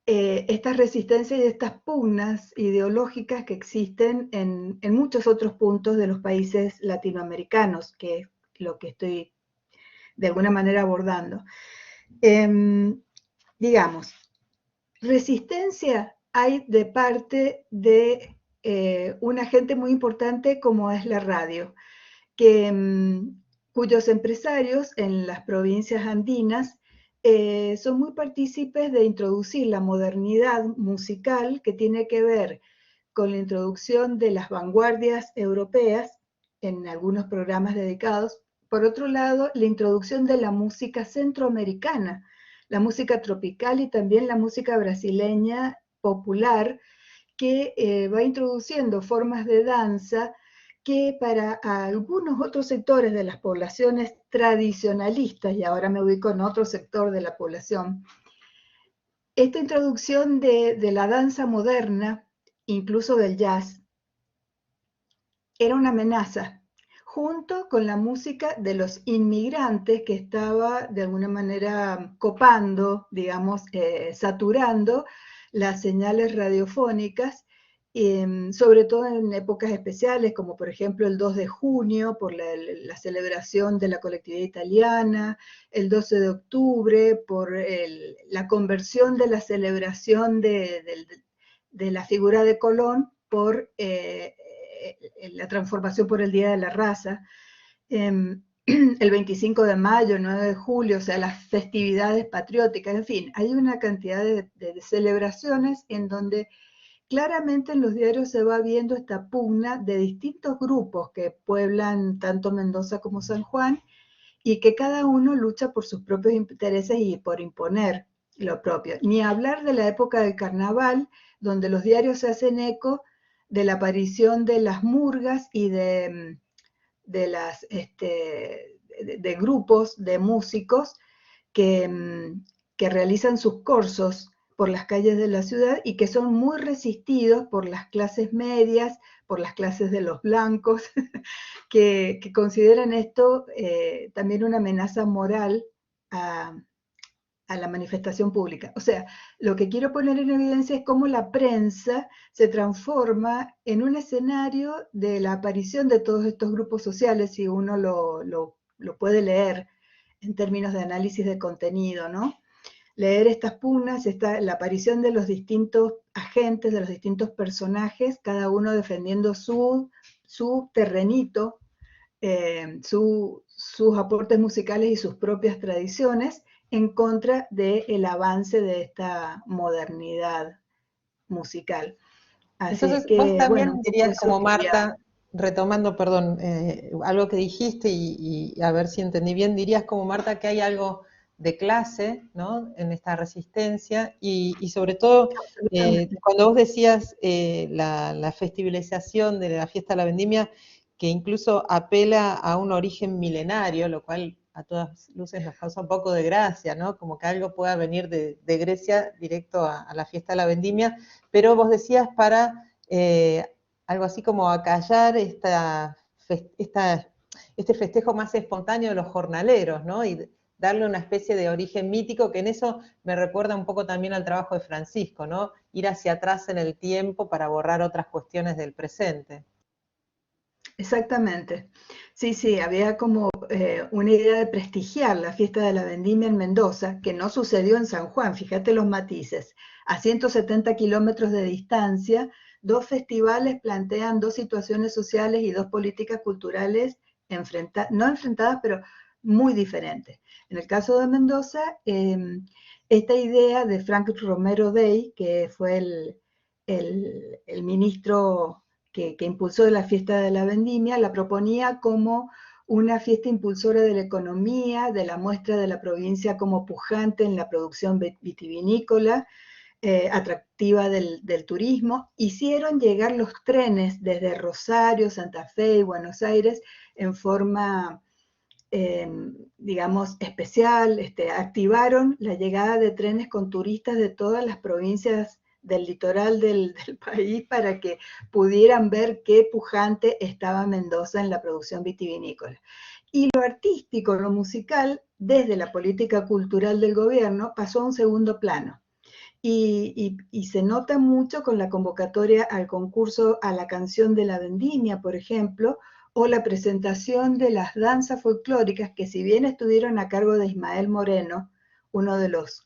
estas resistencias y estas pugnas ideológicas que existen en muchos otros puntos de los países latinoamericanos, que es lo que estoy de alguna manera abordando. Digamos, resistencia hay de parte de un agente muy importante como es la radio, cuyos empresarios en las provincias andinas son muy partícipes de introducir la modernidad musical que tiene que ver con la introducción de las vanguardias europeas en algunos programas dedicados. Por otro lado, la introducción de la música centroamericana, la música tropical y también la música brasileña popular, que va introduciendo formas de danza que para algunos otros sectores de las poblaciones tradicionalistas, y ahora me ubico en otro sector de la población, esta introducción de la danza moderna, incluso del jazz, era una amenaza, junto con la música de los inmigrantes que estaba de alguna manera copando, digamos, saturando las señales radiofónicas, sobre todo en épocas especiales, como por ejemplo el 2 de junio, por la celebración de la colectividad italiana, el 12 de octubre, por la conversión de la celebración de la figura de Colón por la transformación por el Día de la Raza, el 25 de mayo, el 9 de julio, o sea, las festividades patrióticas, en fin, hay una cantidad de celebraciones en donde claramente en los diarios se va viendo esta pugna de distintos grupos que pueblan tanto Mendoza como San Juan y que cada uno lucha por sus propios intereses y por imponer lo propio. Ni hablar de la época del carnaval, donde los diarios se hacen eco de la aparición de las murgas y de grupos de músicos que realizan sus cursos por las calles de la ciudad y que son muy resistidos por las clases medias, por las clases de los blancos, que consideran esto también una amenaza moral a la manifestación pública. O sea, lo que quiero poner en evidencia es cómo la prensa se transforma en un escenario de la aparición de todos estos grupos sociales, si uno lo puede leer en términos de análisis de contenido, ¿no? Leer estas pugnas, la aparición de los distintos agentes, de los distintos personajes, cada uno defendiendo su terrenito, sus aportes musicales y sus propias tradiciones, en contra del avance de esta modernidad musical. Así entonces, que, vos también dirías como Marta, retomando, perdón, algo que dijiste y a ver si entendí bien, dirías como Marta que hay algo de clase, ¿no?, en esta resistencia y sobre todo cuando vos decías la festivalización de la fiesta de la vendimia, que incluso apela a un origen milenario, lo cual a todas luces nos causa un poco de gracia, ¿no? Como que algo pueda venir de Grecia directo a la fiesta de la vendimia, pero vos decías para algo así como acallar este festejo más espontáneo de los jornaleros, ¿no? Y darle una especie de origen mítico, que en eso me recuerda un poco también al trabajo de Francisco, ¿no? Ir hacia atrás en el tiempo para borrar otras cuestiones del presente. Exactamente. Sí, había como una idea de prestigiar la fiesta de la vendimia en Mendoza, que no sucedió en San Juan, fíjate los matices. A 170 kilómetros de distancia, dos festivales plantean dos situaciones sociales y dos políticas culturales no enfrentadas, pero muy diferentes. En el caso de Mendoza, esta idea de Frank Romero Day, que fue el ministro que impulsó la fiesta de la vendimia, la proponía como una fiesta impulsora de la economía, de la muestra de la provincia como pujante en la producción vitivinícola, atractiva del turismo. Hicieron llegar los trenes desde Rosario, Santa Fe y Buenos Aires en forma, digamos, especial. Activaron la llegada de trenes con turistas de todas las provincias del litoral del país para que pudieran ver qué pujante estaba Mendoza en la producción vitivinícola. Y lo artístico, lo musical, desde la política cultural del gobierno, pasó a un segundo plano. Y se nota mucho con la convocatoria al concurso a la canción de la vendimia, por ejemplo, o la presentación de las danzas folclóricas, que si bien estuvieron a cargo de Ismael Moreno, uno de los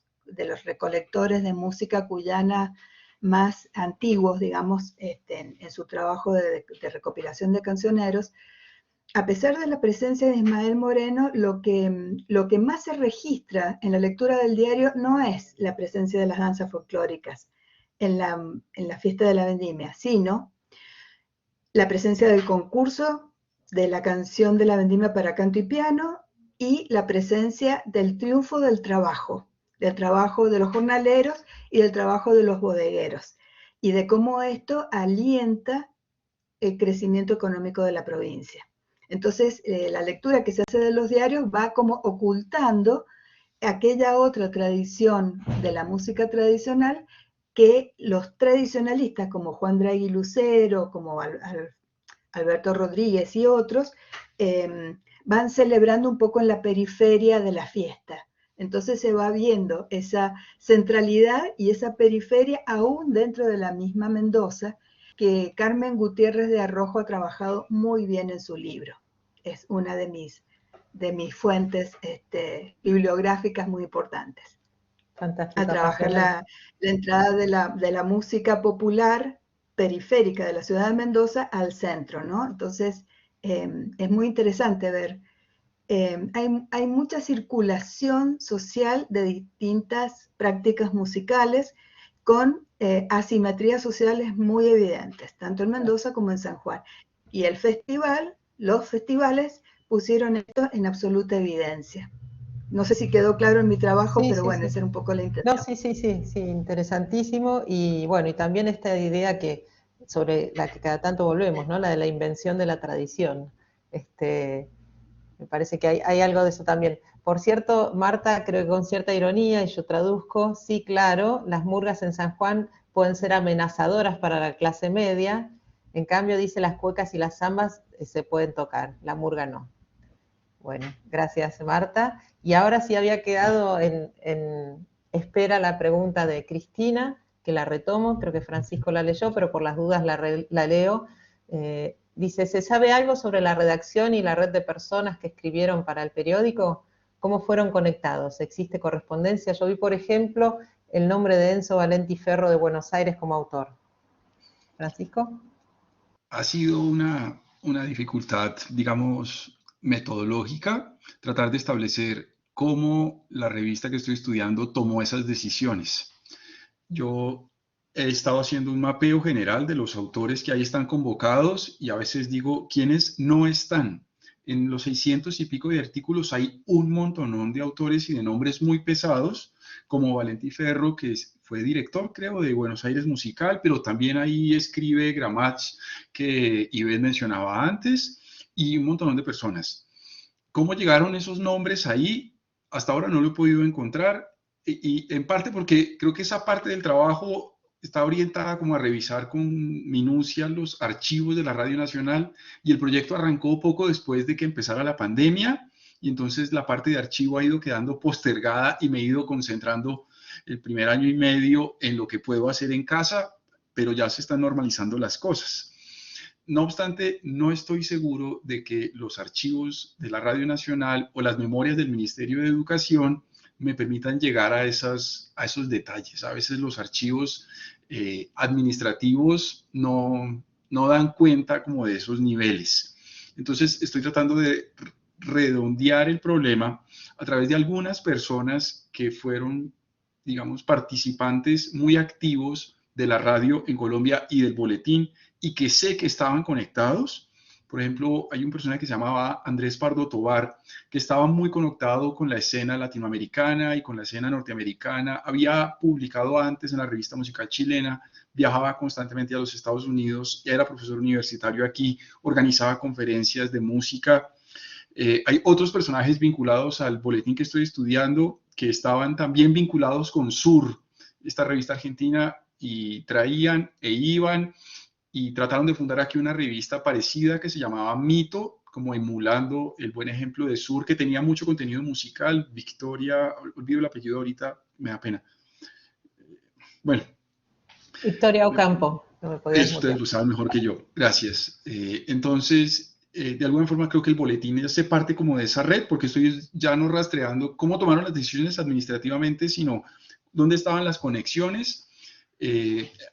recolectores de música cuyana más antiguos, digamos, en su trabajo de recopilación de cancioneros, a pesar de la presencia de Ismael Moreno, lo que más se registra en la lectura del diario no es la presencia de las danzas folclóricas en la fiesta de la vendimia, sino la presencia del concurso de la canción de la vendimia para canto y piano y la presencia del triunfo del trabajo de los jornaleros y del trabajo de los bodegueros, y de cómo esto alienta el crecimiento económico de la provincia. Entonces, la lectura que se hace de los diarios va como ocultando aquella otra tradición de la música tradicional que los tradicionalistas como Juan Draghi Lucero, como Alberto Rodríguez y otros, van celebrando un poco en la periferia de la fiesta. Entonces se va viendo esa centralidad y esa periferia aún dentro de la misma Mendoza, que Carmen Gutiérrez de Arrojo ha trabajado muy bien en su libro. Es una de mis fuentes bibliográficas muy importantes. Fantástico. A trabajar la entrada de la música popular periférica de la ciudad de Mendoza al centro, ¿no? Entonces, es muy interesante ver. Hay mucha circulación social de distintas prácticas musicales con asimetrías sociales muy evidentes, tanto en Mendoza como en San Juan. Y los festivales pusieron esto en absoluta evidencia. No sé si quedó claro en mi trabajo, Sí, pero sí, bueno, sí. esa era un poco la No, intención. sí, interesantísimo. Y bueno, y también esta idea sobre la que cada tanto volvemos, ¿no? La de la invención de la tradición. Me parece que hay algo de eso también. Por cierto, Marta, creo que con cierta ironía, y yo traduzco, sí, claro, las murgas en San Juan pueden ser amenazadoras para la clase media, en cambio, dice, las cuecas y las zambas se pueden tocar, la murga no. Bueno, gracias, Marta. Y ahora sí había quedado en espera la pregunta de Cristina, que la retomo, creo que Francisco la leyó, pero por las dudas la leo. Dice, ¿se sabe algo sobre la redacción y la red de personas que escribieron para el periódico? ¿Cómo fueron conectados? ¿Existe correspondencia? Yo vi, por ejemplo, el nombre de Enzo Valenti Ferro de Buenos Aires como autor. ¿Francisco? Ha sido una dificultad, digamos, metodológica, tratar de establecer cómo la revista que estoy estudiando tomó esas decisiones. Yo he estado haciendo un mapeo general de los autores que ahí están convocados y a veces digo quiénes no están. En los 600 y pico de artículos hay un montonón de autores y de nombres muy pesados, como Valentí Ferro, que fue director, creo, de Buenos Aires Musical, pero también ahí escribe Gramach, que Ivette mencionaba antes, y un montonón de personas. ¿Cómo llegaron esos nombres ahí? Hasta ahora no lo he podido encontrar, y en parte porque creo que esa parte del trabajo está orientada como a revisar con minucia los archivos de la Radio Nacional, y el proyecto arrancó poco después de que empezara la pandemia, y entonces la parte de archivo ha ido quedando postergada y me he ido concentrando el primer año y medio en lo que puedo hacer en casa, pero ya se están normalizando las cosas. No obstante, no estoy seguro de que los archivos de la Radio Nacional o las memorias del Ministerio de Educación me permitan llegar a esos detalles. A veces los archivos administrativos no dan cuenta como de esos niveles. Entonces, estoy tratando de redondear el problema a través de algunas personas que fueron, digamos, participantes muy activos de la radio en Colombia y del boletín, y que sé que estaban conectados. Por ejemplo, hay un personaje que se llamaba Andrés Pardo Tovar, que estaba muy conectado con la escena latinoamericana y con la escena norteamericana. Había publicado antes en la revista musical chilena, viajaba constantemente a los Estados Unidos, ya era profesor universitario aquí, organizaba conferencias de música. Hay otros personajes vinculados al boletín que estoy estudiando que estaban también vinculados con Sur, esta revista argentina, y traían e iban y trataron de fundar aquí una revista parecida que se llamaba Mito, como emulando el buen ejemplo de Sur, que tenía mucho contenido musical. Victoria, olvido el apellido ahorita, me da pena. Bueno. Victoria Ocampo. No me podías Eso ustedes lo saben mejor que yo. Gracias. Entonces, de alguna forma creo que el boletín ya se parte como de esa red, porque estoy ya no rastreando cómo tomaron las decisiones administrativamente, sino dónde estaban las conexiones.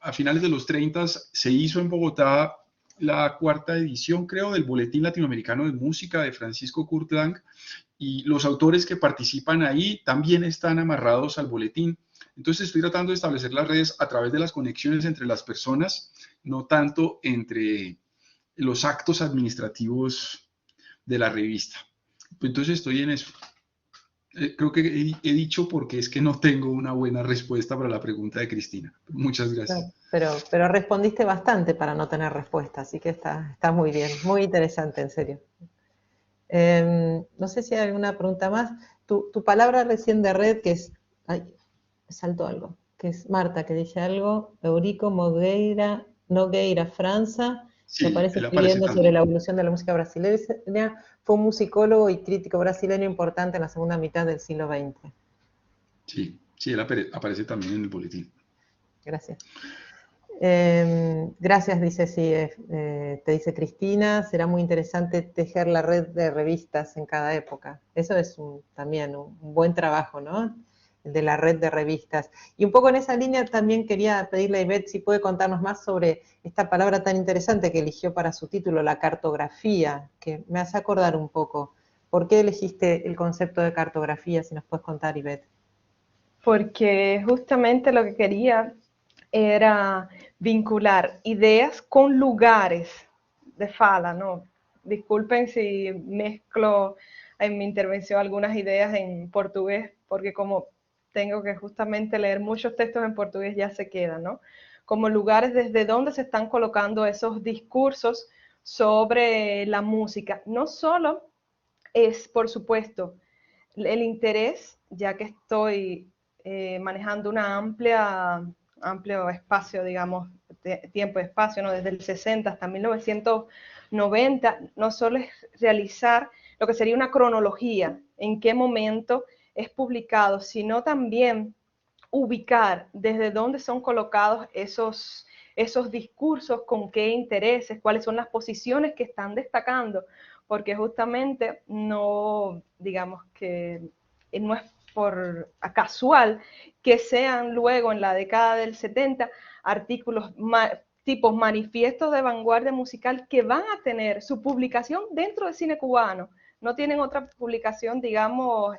A finales de los 30 se hizo en Bogotá la cuarta edición, creo, del Boletín Latinoamericano de Música de Francisco Kurt Lang, y los autores que participan ahí también están amarrados al boletín. Entonces estoy tratando de establecer las redes a través de las conexiones entre las personas, no tanto entre los actos administrativos de la revista. Entonces estoy en eso. Creo que he dicho porque es que no tengo una buena respuesta para la pregunta de Cristina. Muchas gracias. Pero respondiste bastante para no tener respuesta, así que está muy bien, muy interesante, en serio. No sé si hay alguna pregunta más. Tu palabra recién de red, que es... Ay, me saltó algo. Que es Marta, que dice algo. Eurico Nogueira França, sí, que aparece escribiendo sobre la evolución de la música brasileña. Fue un musicólogo y crítico brasileño importante en la segunda mitad del siglo XX. Sí, él aparece también en el boletín. Gracias. Gracias, dice, sí, te dice Cristina, será muy interesante tejer la red de revistas en cada época. Eso es también un buen trabajo, ¿no? El de la red de revistas. Y un poco en esa línea también quería pedirle a Ivette si puede contarnos más sobre esta palabra tan interesante que eligió para su título, la cartografía, que me hace acordar un poco. ¿Por qué elegiste el concepto de cartografía? Si nos puedes contar, Ivette. Porque justamente lo que quería era vincular ideas con lugares de fala, ¿no? Disculpen si mezclo en mi intervención algunas ideas en portugués, porque como tengo que justamente leer muchos textos en portugués, ya se quedan, ¿no? Como lugares desde donde se están colocando esos discursos sobre la música. No solo es, por supuesto, el interés, ya que estoy manejando una amplio espacio, digamos, tiempo y espacio, ¿no? Desde el 60 hasta 1990, no solo es realizar lo que sería una cronología, en qué momento es publicado, sino también ubicar desde dónde son colocados esos discursos, con qué intereses, cuáles son las posiciones que están destacando, porque justamente no, digamos que no es por casual que sean luego en la década del 70 artículos tipos manifiestos de vanguardia musical que van a tener su publicación dentro del cine cubano. No tienen otra publicación, digamos,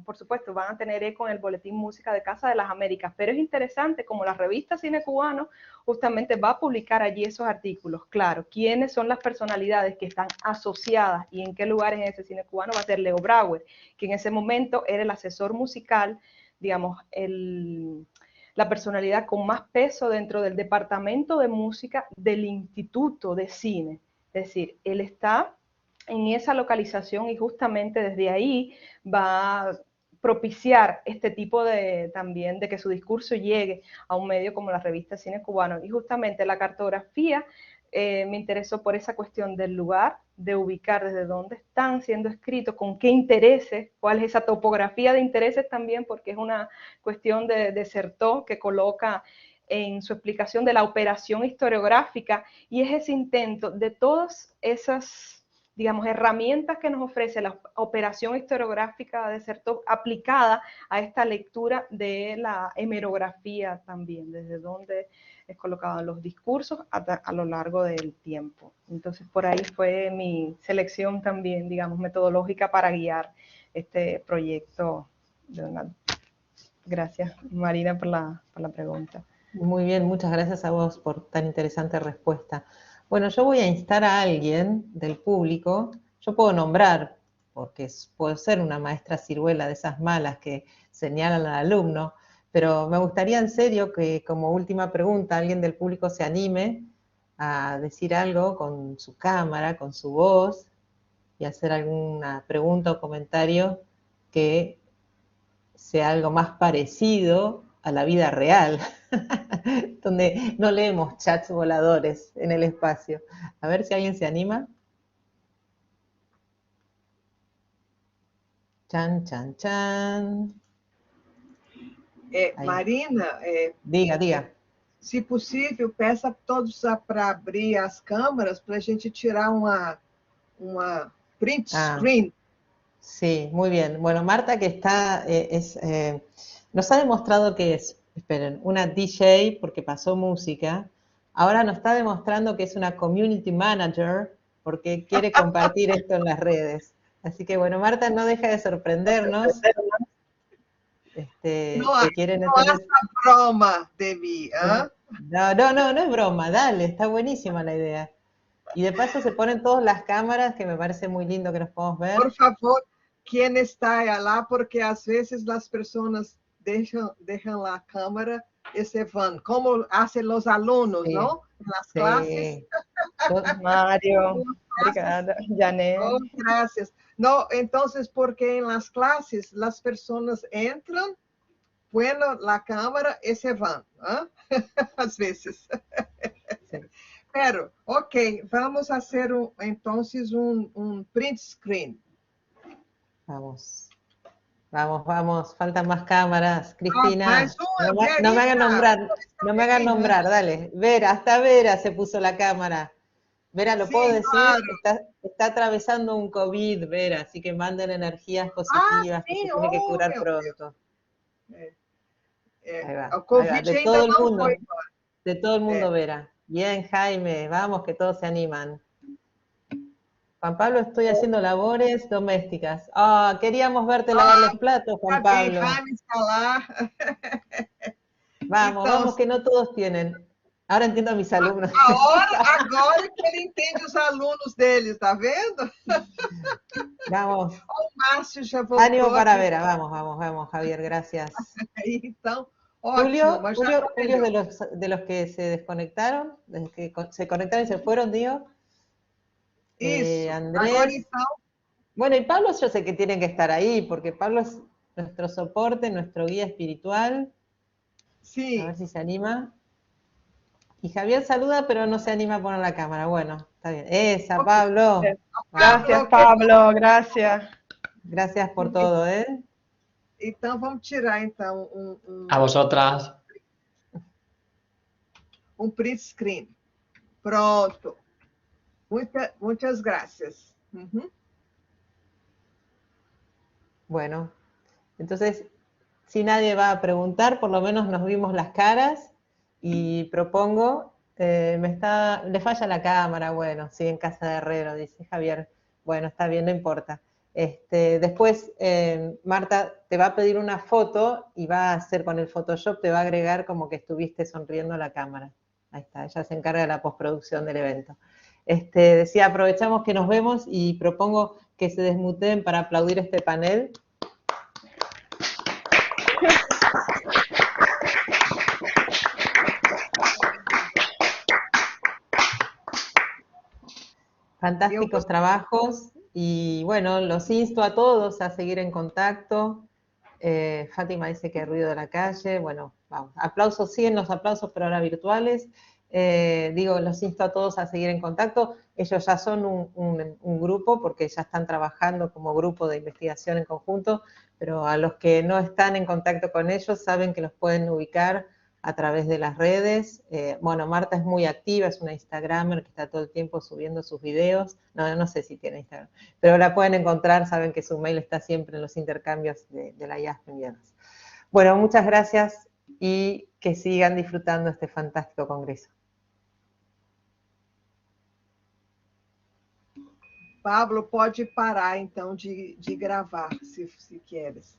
por supuesto, van a tener eco en el Boletín Música de Casa de las Américas, pero es interesante como la revista Cine Cubano justamente va a publicar allí esos artículos. Claro, quiénes son las personalidades que están asociadas y en qué lugares en ese cine cubano va a ser Leo Brauer, que en ese momento era el asesor musical, digamos, la personalidad con más peso dentro del departamento de música del Instituto de Cine. Es decir, él está en esa localización y justamente desde ahí va a propiciar este tipo también de que su discurso llegue a un medio como la revista Cine Cubano. Y justamente la cartografía me interesó por esa cuestión del lugar, de ubicar desde dónde están siendo escritos, con qué intereses, cuál es esa topografía de intereses también, porque es una cuestión de Certeau que coloca en su explicación de la operación historiográfica, y es ese intento de todas esas, digamos, herramientas que nos ofrece la operación historiográfica de Certeau aplicada a esta lectura de la hemerografía también, desde donde es colocado los discursos a lo largo del tiempo. Entonces, por ahí fue mi selección también, digamos, metodológica para guiar este proyecto. Gracias, Marina, por la pregunta. Muy bien, muchas gracias a vos por tan interesante respuesta. Bueno, yo voy a instar a alguien del público, yo puedo nombrar, porque puedo ser una maestra ciruela de esas malas que señalan al alumno, pero me gustaría en serio que como última pregunta alguien del público se anime a decir algo con su cámara, con su voz, y hacer alguna pregunta o comentario que sea algo más parecido a la vida real, donde no leemos chats voladores en el espacio. A ver si alguien se anima. Chan, chan, chan. Marina, diga. Se possível, peça todos para abrir as câmeras para a gente tirar uma print screen. Sí, muy bien. Bueno, Marta, que está, nos ha demostrado que es, esperen, una DJ porque pasó música. Ahora nos está demostrando que es una community manager porque quiere compartir esto en las redes. Así que bueno, Marta no deja de sorprendernos. No hagas broma de mí, ¿eh? No es broma, dale, está buenísima la idea. Y de paso se ponen todas las cámaras, que me parece muy lindo que nos podamos ver. Por favor, quien está allá, porque a veces las personas dejan la cámara y se van, como hacen los alumnos, sí, ¿no? En las clases. Mario, Janet. Oh, gracias. No, entonces, porque en las clases las personas entran, ponen la cámara y se van, ¿eh? A veces. Sí. Pero, ok, vamos a hacer entonces un print screen. Vamos, faltan más cámaras. Cristina, no me hagan nombrar, dale. Vera, hasta Vera se puso la cámara. Vera, ¿lo puedo decir? Claro. Está atravesando un COVID, Vera, así que manden energías positivas, que se tiene que curar pronto. Ahí va. De todo el mundo, de todo el mundo, Vera. Bien, Jaime, vamos, que todos se animan. Juan Pablo, estoy haciendo labores domésticas. Queríamos verte lavar los platos, Juan Pablo. Jaime está lá. Vamos, que no todos tienen. Ahora entiendo a mis alumnos. Agora que ele entende os alunos deles, tá vendo? Vamos. O Márcio já voltou. Ánimo para aqui. Vera. Vamos, Javier, gracias. Então, ótimo, mas já tá Julio melhor. de los que se desconectaron, de que se conectaron y se fueron, digo. Isso. Andrés. Agora, então, Bueno, y Pablo yo sé que tiene que estar ahí, porque Pablo es nuestro soporte, nuestro guía espiritual. sim. A ver si se anima. Y Javier saluda, pero no se anima a poner la cámara. Bueno, está bien. Esa, Ok. Pablo. Gracias, ok. Pablo, gracias. Gracias por todo, ¿eh? Então, vamos tirar, então, A vosotras. print screen. Pronto. Muitas gracias. Uhum. Bueno, entonces, si nadie va a preguntar, por lo menos nos vimos las caras y propongo, le falla la cámara, bueno, sí, en casa de Herrero, dice Javier. Bueno, está bien, no importa. Después, Marta te va a pedir una foto y va a hacer con el Photoshop, te va a agregar como que estuviste sonriendo a la cámara. Ahí está, ella se encarga de la postproducción del evento. Decía, aprovechamos que nos vemos y propongo que se desmuteen para aplaudir este panel. Fantásticos trabajos y bueno, los insto a todos a seguir en contacto. Fátima dice que hay ruido de la calle. Bueno, vamos. Aplausos, siguen los aplausos, pero ahora virtuales. Los insto a todos a seguir en contacto. Ellos ya son un grupo porque ya están trabajando como grupo de investigación en conjunto, pero a los que no están en contacto con ellos saben que los pueden ubicar a través de las redes. Bueno, Marta es muy activa, es una Instagramer que está todo el tiempo subiendo sus videos. No sé si tiene Instagram, pero la pueden encontrar, saben que su mail está siempre en los intercambios de la IASPEN y demás. Bueno, muchas gracias y que sigan disfrutando este fantástico congreso. Pablo, pode parar, então, de gravar, se queres.